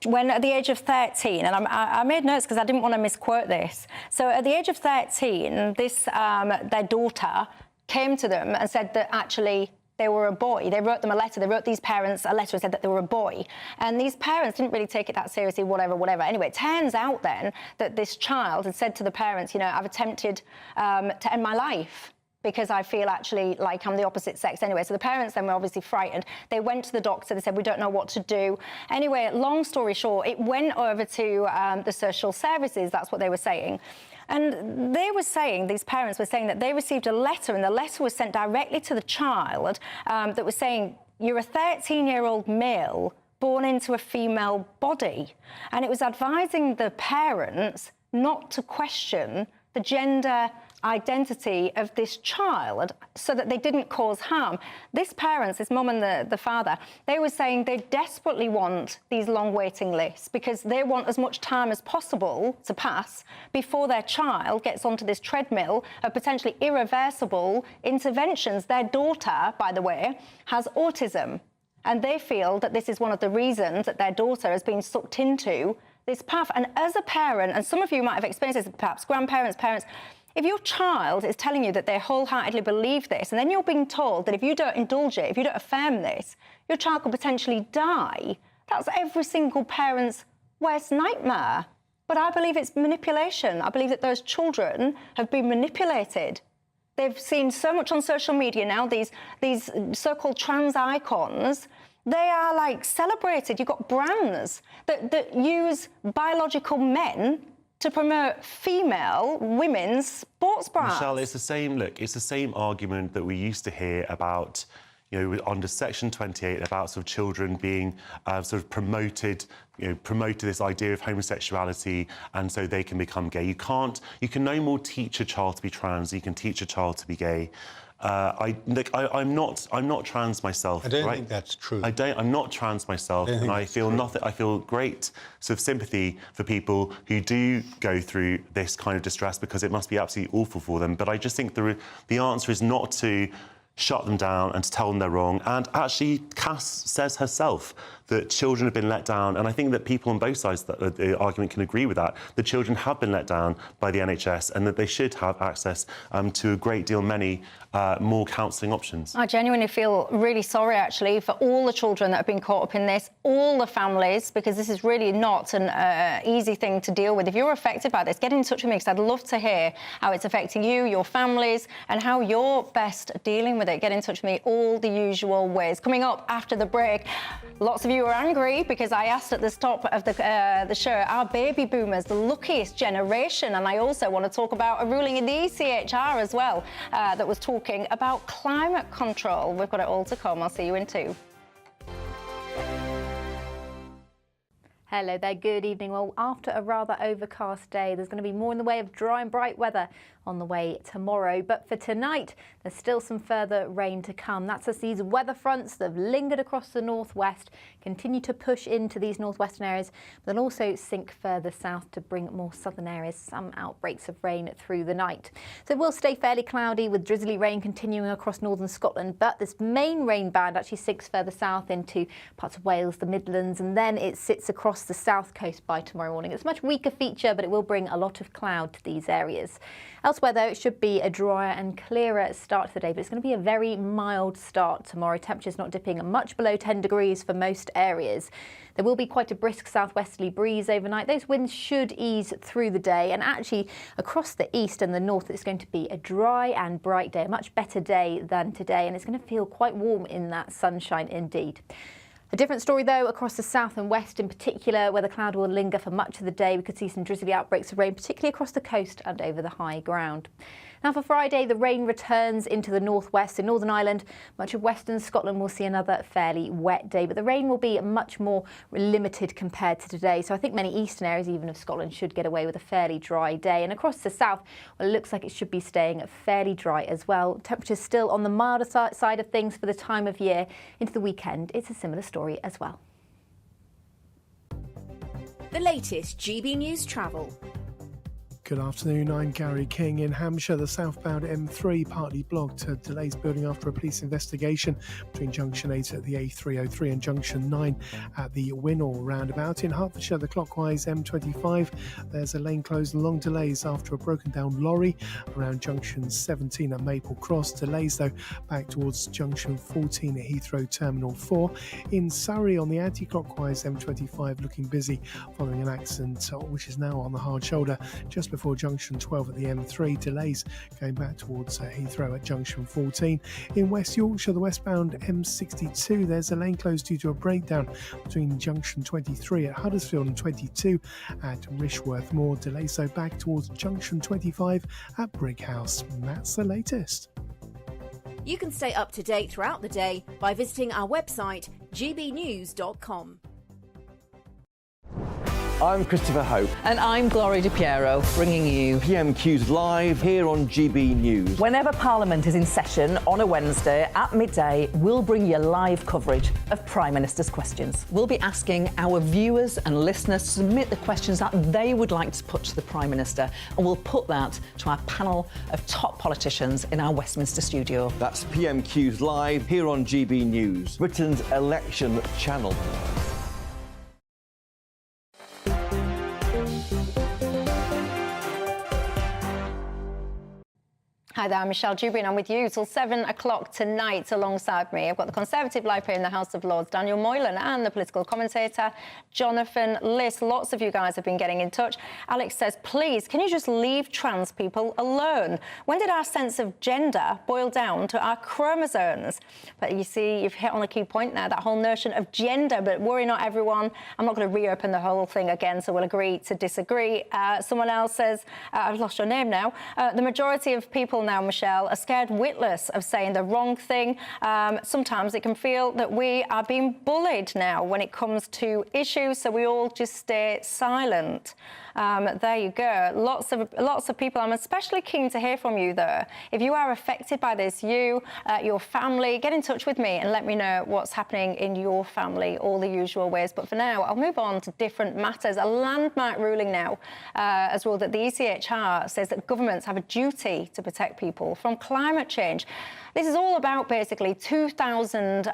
when at the age of 13, and I made notes because I didn't want to misquote this. So at the age of 13, their daughter came to them and said that actually they were a boy. They wrote them a letter. They wrote these parents a letter and said that they were a boy. And these parents didn't really take it that seriously, whatever. Anyway, it turns out then that this child had said to the parents, you know, I've attempted to end my life because I feel actually like I'm the opposite sex anyway. So the parents then were obviously frightened. They went to the doctor. They said, we don't know what to do. Anyway, long story short, it went over to the social services. That's what they were saying. And they were saying, these parents were saying that they received a letter, and the letter was sent directly to the child that was saying, you're a 13-year-old male born into a female body. And it was advising the parents not to question the gender identity of this child so that they didn't cause harm. This mum and the father, they were saying they desperately want these long waiting lists because they want as much time as possible to pass before their child gets onto this treadmill of potentially irreversible interventions. Their daughter, by the way, has autism, and they feel that this is one of the reasons that their daughter has been sucked into this path. And as a parent, and some of you might have experienced this, perhaps grandparents, parents, if your child is telling you that they wholeheartedly believe this, and then you're being told that if you don't indulge it, if you don't affirm this, your child could potentially die, that's every single parent's worst nightmare. But I believe it's manipulation. I believe that those children have been manipulated. They've seen so much on social media now, these so-called trans icons. They are like celebrated. You've got brands that use biological men to promote female women's sports bras. Michelle, it's the same argument that we used to hear about, you know, under Section 28 about sort of children being sort of promoted this idea of homosexuality, and so they can become gay. You can no more teach a child to be trans than you can teach a child to be gay. I'm not trans myself. I don't think that's true. I'm not trans myself, and I feel nothing. I feel great sort of sympathy for people who do go through this kind of distress because it must be absolutely awful for them. But I just think the answer is not to shut them down and to tell them they're wrong. And actually, Cass says herself that children have been let down, and I think that people on both sides of the argument can agree with that. The children have been let down by the NHS, and that they should have access to a great deal many more counselling options. I genuinely feel really sorry, actually, for all the children that have been caught up in this, all the families, because this is really not an easy thing to deal with. If you're affected by this, get in touch with me, because I'd love to hear how it's affecting you, your families, and how you're best dealing with it. Get in touch with me all the usual ways. Coming up after the break, lots of you are angry because I asked at the top of the show, are baby boomers the luckiest generation? And I also want to talk about a ruling in the ECHR as well that was talking about climate control. We've got it all to come. I'll see you in 2. Hello there, good evening. Well, after a rather overcast day, there's going to be more in the way of dry and bright weather on the way tomorrow. But for tonight, there's still some further rain to come. That's as these weather fronts that have lingered across the northwest continue to push into these northwestern areas, but then also sink further south to bring more southern areas some outbreaks of rain through the night. So it will stay fairly cloudy with drizzly rain continuing across northern Scotland, but this main rain band actually sinks further south into parts of Wales, the Midlands, and then it sits across the south coast by tomorrow morning. It's a much weaker feature, but it will bring a lot of cloud to these areas. Elsewhere, though, it should be a drier and clearer start to the day, but it's going to be a very mild start tomorrow. Temperatures not dipping much below 10 degrees for most areas. There will be quite a brisk southwesterly breeze overnight. Those winds should ease through the day, and actually across the east and the north, it's going to be a dry and bright day, a much better day than today, and it's going to feel quite warm in that sunshine indeed. A different story, though, across the south and west in particular, where the cloud will linger for much of the day. We could see some drizzly outbreaks of rain, particularly across the coast and over the high ground. Now for Friday, the rain returns into the northwest. In Northern Ireland, much of western Scotland will see another fairly wet day, but the rain will be much more limited compared to today. So I think many eastern areas, even of Scotland, should get away with a fairly dry day. And across the south, well, it looks like it should be staying fairly dry as well. Temperatures still on the milder side of things for the time of year. Into the weekend, it's a similar story as well. The latest GB News travel. Good afternoon, I'm Gary King. In Hampshire, the southbound M3 partly blocked. Delays building after a police investigation between junction 8 at the A303 and junction 9 at the Winnall roundabout. In Hertfordshire, the clockwise M25, there's a lane closed and long delays after a broken down lorry around junction 17 at Maple Cross. Delays though back towards junction 14 at Heathrow Terminal 4. In Surrey, on the anti-clockwise M25, looking busy following an accident which is now on the hard shoulder just before junction 12 at the M3. Delays going back towards Heathrow at junction 14. In West Yorkshire, the westbound M62, there's a lane closed due to a breakdown between junction 23 at Huddersfield and 22 at Rishworth. More delays so back towards junction 25 at Brighouse. That's the latest. You can stay up to date throughout the day by visiting our website gbnews.com. I'm Christopher Hope. And I'm Gloria Di Piero, bringing you PMQ's live here on GB News. Whenever Parliament is in session on a Wednesday at midday, we'll bring you live coverage of Prime Minister's questions. We'll be asking our viewers and listeners to submit the questions that they would like to put to the Prime Minister, and we'll put that to our panel of top politicians in our Westminster studio. That's PMQ's live here on GB News, Britain's election channel. Hi there, I'm Michelle Dewberry and I'm with you till 7 o'clock tonight. Alongside me, I've got the Conservative Life here in the House of Lords, Daniel Moylan, and the political commentator, Jonathan Liss. Lots of you guys have been getting in touch. Alex says, please, can you just leave trans people alone? When did our sense of gender boil down to our chromosomes? But you see, you've hit on a key point there, that whole notion of gender, but worry not everyone. I'm not going to reopen the whole thing again, so we'll agree to disagree. Someone else says, I've lost your name now, the majority of people now, Michelle, are scared witless of saying the wrong thing. Sometimes it can feel that we are being bullied now when it comes to issues, so we all just stay silent. There you go. Lots of people. I'm especially keen to hear from you, though. If you are affected by this, your family, get in touch with me and let me know what's happening in your family, all the usual ways. But for now, I'll move on to different matters. A landmark ruling now has ruled that the ECHR says that governments have a duty to protect people from climate change. This is all about basically 2,000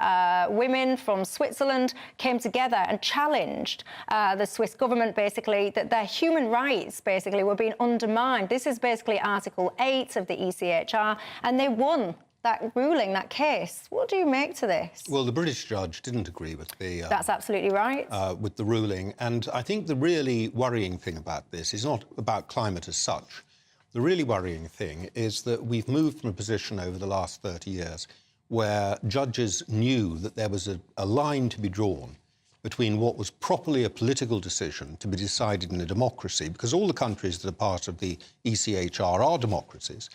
women from Switzerland came together and challenged the Swiss government, basically, that their human rights basically were being undermined. This is basically Article 8 of the ECHR, and they won that ruling, that case. What do you make to this? Well, the British judge didn't agree with the... That's absolutely right. With the ruling. And I think the really worrying thing about this is not about climate as such. The really worrying thing is that we've moved from a position over the last 30 years where judges knew that there was a line to be drawn between what was properly a political decision to be decided in a democracy, because all the countries that are part of the ECHR are democracies.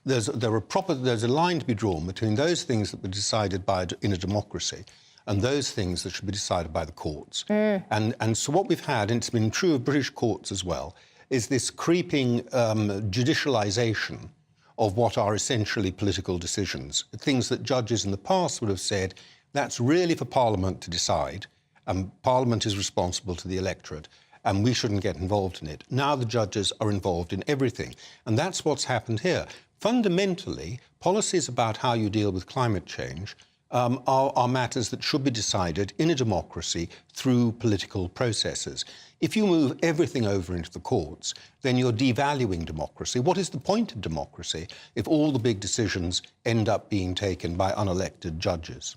There's a line to be drawn between those things that were decided in a democracy and those things that should be decided by the courts. And so what we've had, and it's been true of British courts as well, is this creeping judicialisation of what are essentially political decisions, things that judges in the past would have said, that's really for Parliament to decide, and Parliament is responsible to the electorate, and we shouldn't get involved in it. Now the judges are involved in everything, and that's what's happened here. Fundamentally, policies about how you deal with climate change are matters that should be decided in a democracy through political processes. If you move everything over into the courts, then you're devaluing democracy. What is the point of democracy if all the big decisions end up being taken by unelected judges?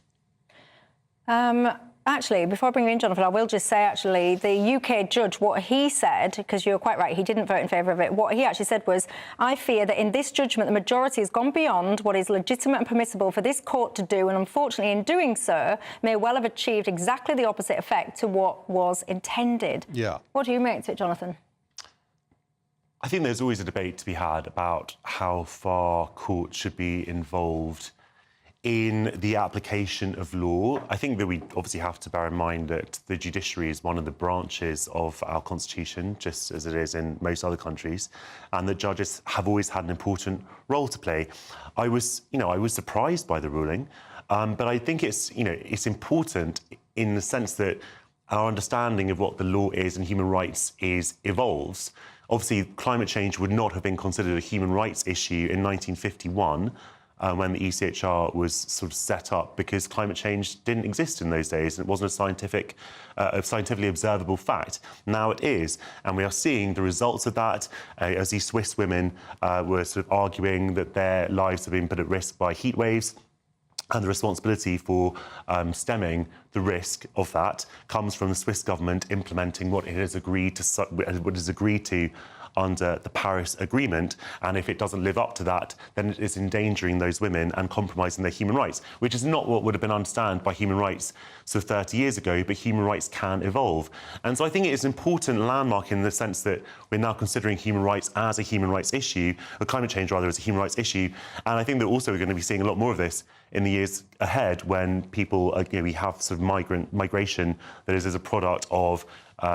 Actually, before I bring you in, Jonathan, I will just say, actually, the UK judge, what he said, because you're quite right, he didn't vote in favour of it, what he actually said was, I fear that in this judgment, the majority has gone beyond what is legitimate and permissible for this court to do, and unfortunately, in doing so, may well have achieved exactly the opposite effect to what was intended. Yeah. What do you make to it, Jonathan? I think there's always a debate to be had about how far courts should be involved in the application of law. I think that we obviously have to bear in mind that the judiciary is one of the branches of our constitution, just as it is in most other countries, and that judges have always had an important role to play. I was surprised by the ruling, but I think it's important in the sense that our understanding of what the law is and human rights is evolves. Obviously, climate change would not have been considered a human rights issue in 1951 when the ECHR was sort of set up, because climate change didn't exist in those days and it wasn't a scientifically observable fact. Now it is, and we are seeing the results of that as these Swiss women were sort of arguing that their lives have been put at risk by heat waves. And the responsibility for stemming the risk of that comes from the Swiss government implementing what it has agreed to under the Paris Agreement. And if it doesn't live up to that, then it is endangering those women and compromising their human rights, which is not what would have been understood by human rights sort of 30 years ago, but human rights can evolve. And so I think it is an important landmark in the sense that we're now considering human rights as a human rights issue, or climate change rather as a human rights issue. And I think that also we're going to be seeing a lot more of this in the years ahead when people, we have sort of migration that is as a product of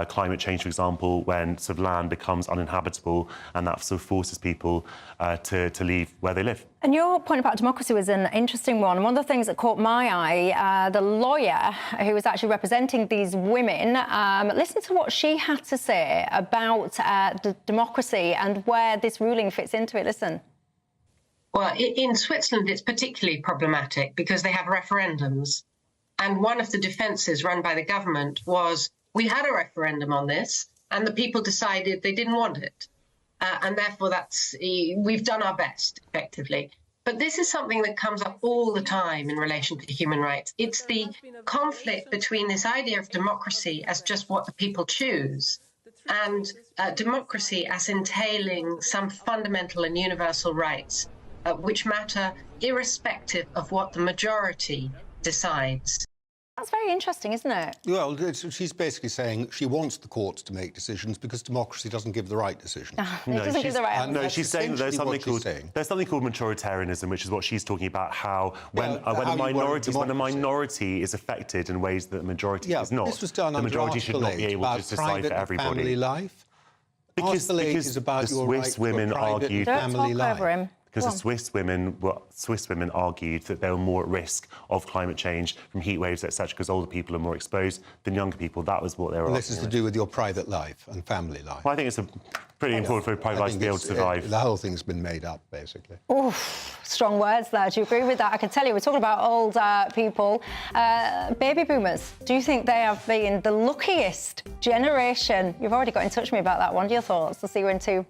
climate change, for example, when sort of land becomes uninhabitable, and that sort of forces people to leave where they live. And your point about democracy was an interesting one. One of the things that caught my eye, the lawyer who was actually representing these women, listen to what she had to say about the democracy and where this ruling fits into it. Listen. Well, in Switzerland, it's particularly problematic because they have referendums. And one of the defences run by the government was, we had a referendum on this and the people decided they didn't want it. And therefore, we've done our best, effectively. But this is something that comes up all the time in relation to human rights. It's the conflict between this idea of democracy as just what the people choose and democracy as entailing some fundamental and universal rights which matter irrespective of what the majority decides. That's very interesting, isn't it? Well, she's basically saying she wants the courts to make decisions because democracy doesn't give the right decision. It doesn't give the right answer. No, she's saying that there's something called majoritarianism, which is what she's talking about, how when a minority is affected in ways that the majority is not, this was done the majority should not be able to decide for everybody. Family life. Because is about the your Swiss women private argued family life. Because the Swiss women argued that they were more at risk of climate change from heat waves, etc., because older people are more exposed than younger people. That was what they were arguing. This is to do with your private life and family life. Well, I think it's pretty important for a private life to be able to survive. The whole thing's been made up, basically. Oof, strong words there. Do you agree with that? I can tell you, we're talking about old people. Baby boomers, do you think they have been the luckiest generation? You've already got in touch with me about that one. Your thoughts? I'll see you in 2.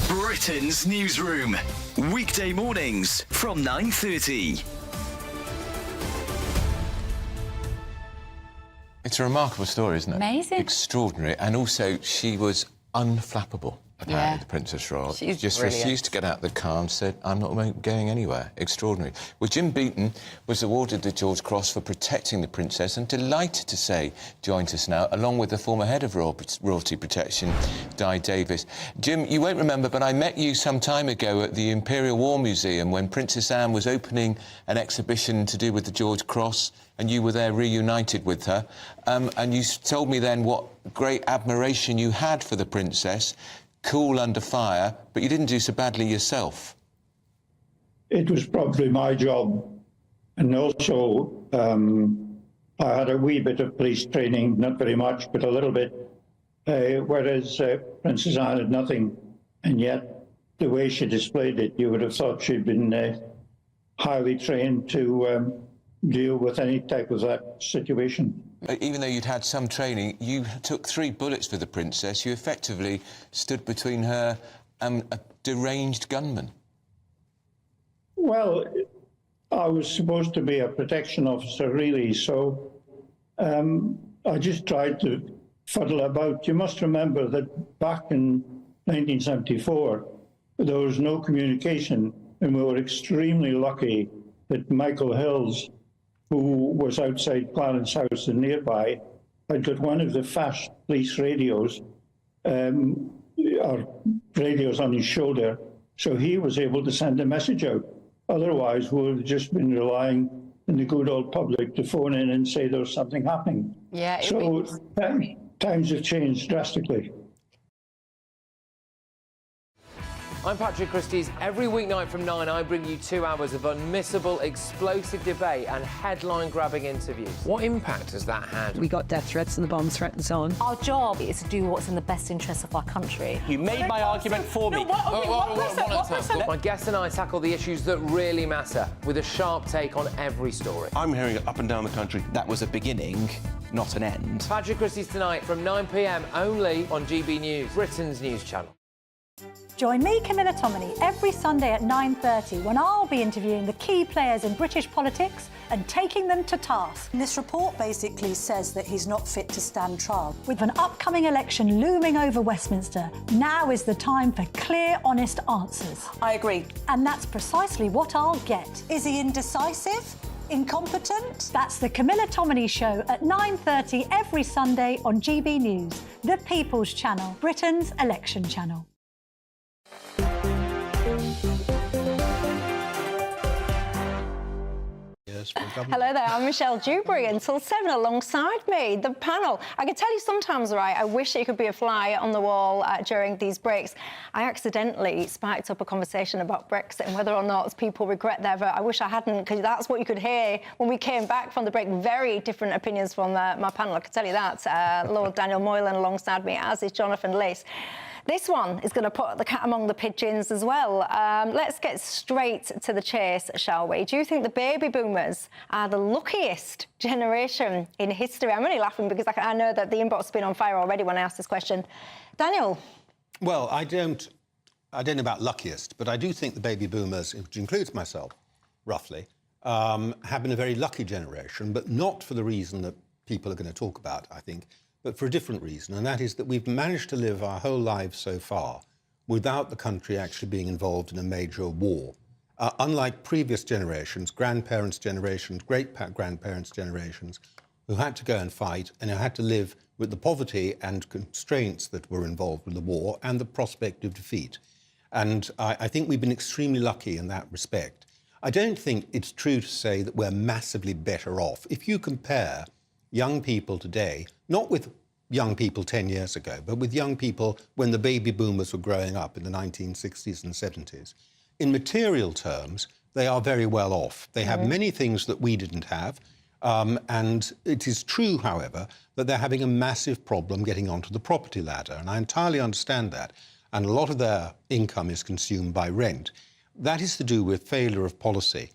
Britain's Newsroom, weekday mornings from 9:30. It's a remarkable story, isn't it? Amazing. Extraordinary. And also, she was unflappable, apparently, the Princess Royal. She's just brilliant. refused to get out of the car and said, I'm not going anywhere. Extraordinary. Well, Jim Beaton was awarded the George Cross for protecting the princess, and delighted to say joins us now, along with the former head of Royalty Protection, Di Davis. Jim, you won't remember, but I met you some time ago at the Imperial War Museum when Princess Anne was opening an exhibition to do with the George Cross, and you were there reunited with her. And you told me then what great admiration you had for the princess, cool under fire, but you didn't do so badly yourself. It was probably my job. And also, I had a wee bit of police training, not very much, but a little bit, whereas Princess Anne had nothing. And yet, the way she displayed it, you would have thought she'd been highly trained to deal with any type of that situation. Even though you'd had some training, you took 3 bullets for the princess. You effectively stood between her and a deranged gunman. Well, I was supposed to be a protection officer, really, so I just tried to fuddle about. You must remember that back in 1974, there was no communication, and we were extremely lucky that Michael Hills, who was outside Clarence House and nearby, had got one of the fast police radios, or radios on his shoulder, so he was able to send a message out. Otherwise, we would have just been relying on the good old public to phone in and say there's something happening. Yeah. So times have changed drastically. I'm Patrick Christie's. Every weeknight from 9, I bring you 2 hours of unmissable, explosive debate and headline-grabbing interviews. What impact has that had? We got death threats and the bomb threat and so on. Our job is to do what's in the best interest of our country. You made my argument for me. My guest and I tackle the issues that really matter, with a sharp take on every story. I'm hearing it up and down the country. That was a beginning, not an end. Patrick Christie's tonight from 9 p.m. only on GB News, Britain's news channel. Join me, Camilla Tominey, every Sunday at 9:30 when I'll be interviewing the key players in British politics and taking them to task. This report basically says that he's not fit to stand trial. With an upcoming election looming over Westminster, now is the time for clear, honest answers. I agree. And that's precisely what I'll get. Is he indecisive? Incompetent? That's the Camilla Tominey Show at 9:30 every Sunday on GB News, the People's Channel, Britain's election channel. Hello there, I'm Michelle Dewberry. Until 7 alongside me, the panel. I can tell you sometimes, right, I wish it could be a fly on the wall during these breaks. I accidentally spiked up a conversation about Brexit and whether or not people regret their vote. I wish I hadn't, because that's what you could hear when we came back from the break. Very different opinions from my panel, I can tell you that. Lord Daniel Moylan alongside me, as is Jonathan Lace. This one is going to put the cat among the pigeons as well. Let's get straight to the chase, shall we? Do you think the baby boomers are the luckiest generation in history? I'm only laughing because I know that the inbox has been on fire already when I asked this question. Daniel? Well, I don't know about luckiest, but I do think the baby boomers, which includes myself, roughly, have been a very lucky generation, but not for the reason that people are going to talk about, I think, but for a different reason, and that is that we've managed to live our whole lives so far without the country actually being involved in a major war. Unlike previous generations, grandparents' generations, great-grandparents' generations, who had to go and fight and who had to live with the poverty and constraints that were involved with the war and the prospect of defeat. And I think we've been extremely lucky in that respect. I don't think it's true to say that we're massively better off. If you compare young people today, not with young people 10 years ago, but with young people when the baby boomers were growing up in the 1960s and 70s, in material terms, they are very well off. They have many things that we didn't have, and it is true, however, that they're having a massive problem getting onto the property ladder, and I entirely understand that, and a lot of their income is consumed by rent. That is to do with failure of policy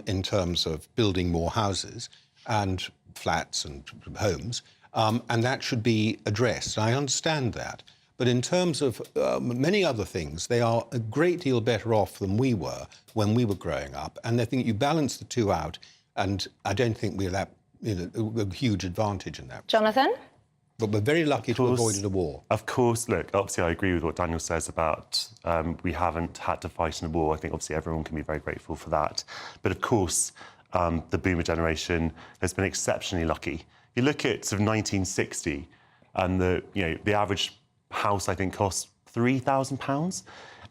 in terms of building more houses and flats and homes, and that should be addressed. I understand that. But in terms of many other things, they are a great deal better off than we were when we were growing up. And I think you balance the two out, and I don't think we'll have a huge advantage in that. Jonathan? But we're very lucky to have avoided a war. Of course, look, obviously I agree with what Daniel says about we haven't had to fight in a war. I think obviously everyone can be very grateful for that. But of course, the boomer generation has been exceptionally lucky. You look at sort of 1960, and the average house I think cost £3,000,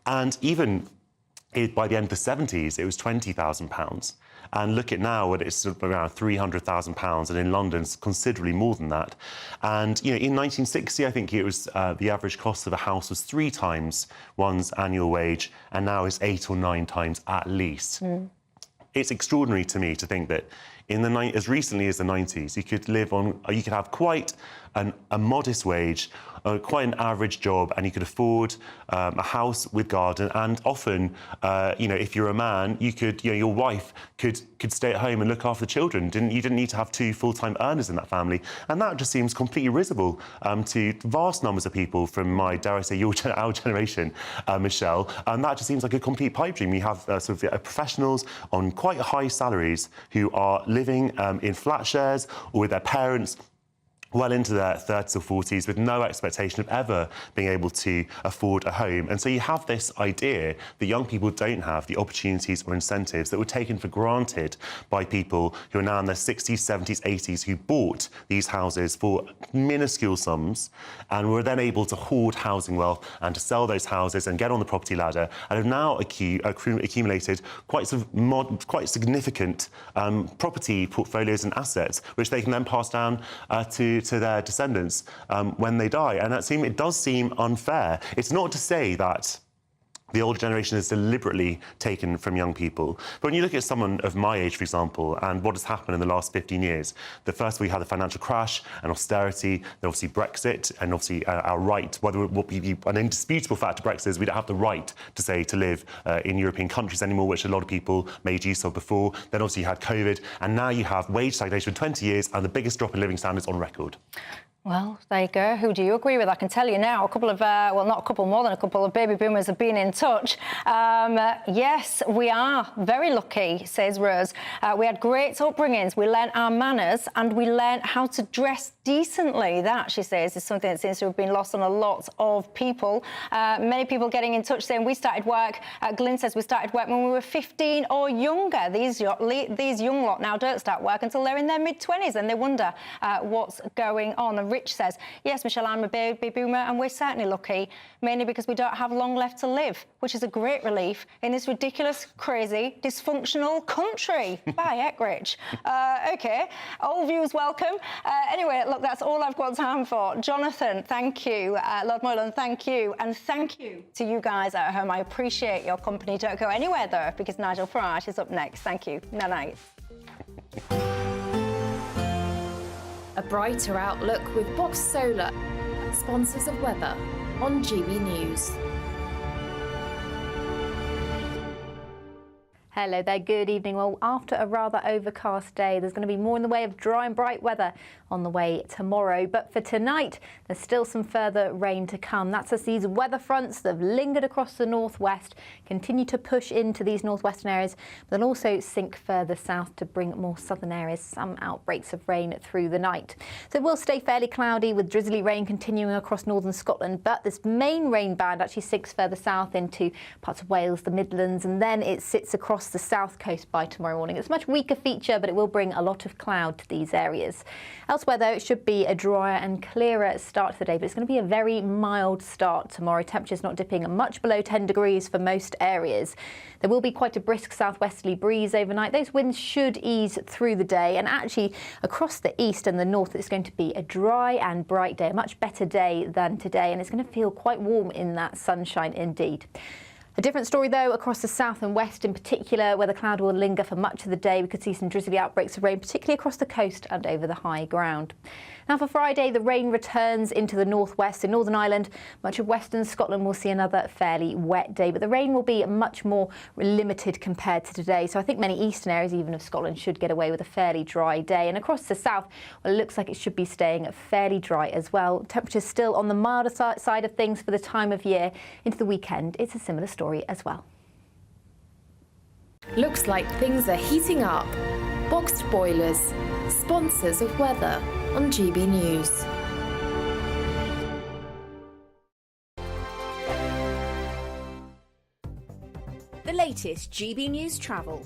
and even by the end of the 70s, it was £20,000. And look at now, it's sort of around £300,000, and in London, it's considerably more than that. And in 1960, I think it was the average cost of a house was 3 times one's annual wage, and now it's 8 or 9 times at least. It's extraordinary to me to think that as recently as the 90s, you could have quite a modest wage, quite an average job, and you could afford a house with garden. And often, if you're a man, your wife could stay at home and look after the children. You didn't need to have 2 full-time earners in that family, and that just seems completely risible to vast numbers of people from dare I say, our generation, Michelle. And that just seems like a complete pipe dream. You have professionals on quite high salaries who are living in flat shares or with their parents well into their 30s or 40s with no expectation of ever being able to afford a home. And so you have this idea that young people don't have the opportunities or incentives that were taken for granted by people who are now in their 60s, 70s, 80s, who bought these houses for minuscule sums and were then able to hoard housing wealth and to sell those houses and get on the property ladder, and have now accumulated quite significant property portfolios and assets, which they can then pass down to their descendants when they die. And it does seem unfair. It's not to say that the older generation is deliberately taken from young people. But when you look at someone of my age, for example, and what has happened in the last 15 years, first we had the financial crash and austerity, then obviously Brexit, and obviously our right, whether it will be an indisputable fact of Brexit is we don't have the right to live in European countries anymore, which a lot of people made use of before. Then obviously you had COVID, and now you have wage stagnation for 20 years and the biggest drop in living standards on record. Well, there you go. Who do you agree with? I can tell you now, a couple of, well, not a couple, more than a couple of baby boomers have been in touch. Yes, we are very lucky, says Rose. We had great upbringings. We learnt our manners and we learnt how to dress decently. That, she says, is something that seems to have been lost on a lot of people. Many people getting in touch saying we started work. Glyn says we started work when we were 15 or younger. These young lot now don't start work until they're in their mid-20s and they wonder what's going on. And Rich says, yes, Michelle, I'm a baby boomer and we're certainly lucky, mainly because we don't have long left to live, which is a great relief in this ridiculous, crazy, dysfunctional country. Bye, Eckridge. OK, all views welcome. Anyway, look, that's all I've got time for. Jonathan, thank you. Lord Moylan, thank you. And thank you to you guys at home. I appreciate your company. Don't go anywhere, though, because Nigel Farage is up next. Thank you. Night-night. A brighter outlook with Box Solar, sponsors of weather on GB News. Hello there, good evening. Well, after a rather overcast day, there's going to be more in the way of dry and bright weather on the way tomorrow. But for tonight, there's still some further rain to come. That's as these weather fronts that have lingered across the northwest continue to push into these northwestern areas, but then also sink further south to bring more southern areas some outbreaks of rain through the night. So it will stay fairly cloudy with drizzly rain continuing across northern Scotland, but this main rain band actually sinks further south into parts of Wales, the Midlands, and then it sits across the south coast by tomorrow morning. It's a much weaker feature, but it will bring a lot of cloud to these areas. Elsewhere, though, it should be a drier and clearer start to the day, but it's going to be a very mild start tomorrow. Temperatures not dipping much below 10 degrees for most areas. There will be quite a brisk southwesterly breeze overnight. Those winds should ease through the day, and actually across the east and the north, it's going to be a dry and bright day, a much better day than today, and it's going to feel quite warm in that sunshine indeed. A different story, though, across the south and west in particular, where the cloud will linger for much of the day. We could see some drizzly outbreaks of rain, particularly across the coast and over the high ground. Now for Friday, the rain returns into the northwest. In Northern Ireland, much of western Scotland will see another fairly wet day, but the rain will be much more limited compared to today. So I think many eastern areas, even of Scotland, should get away with a fairly dry day. And across the south, well, it looks like it should be staying fairly dry as well. Temperatures still on the milder side of things for the time of year. Into the weekend, it's a similar story as well. Looks like things are heating up. Boxed boilers, sponsors of weather on GB News. The latest GB News travel.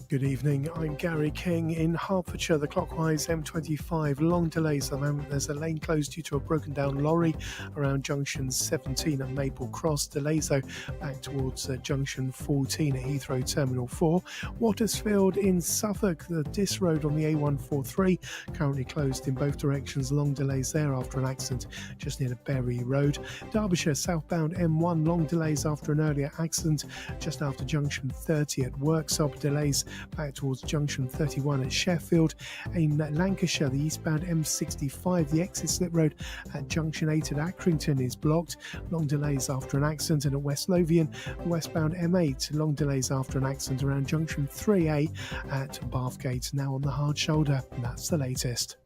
Good evening, I'm Gary King. In Hertfordshire, the clockwise M25, long delays at the moment. There's a lane closed due to a broken down lorry around junction 17 at Maple Cross. Delays though back towards junction 14 at Heathrow Terminal 4. Watersfield in Suffolk, the Diss Road on the A143 currently closed in both directions. Long delays there after an accident just near the Berry Road. Derbyshire southbound M1, long delays after an earlier accident just after junction 30 at Worksop. Delays back towards junction 31 at Sheffield. In Lancashire, the eastbound M65, the exit slip road at junction 8 at Accrington is blocked. Long delays after an accident. And at West Lothian, westbound M8, long delays after an accident around junction 3A at Bathgate. Now on the hard shoulder. And that's the latest.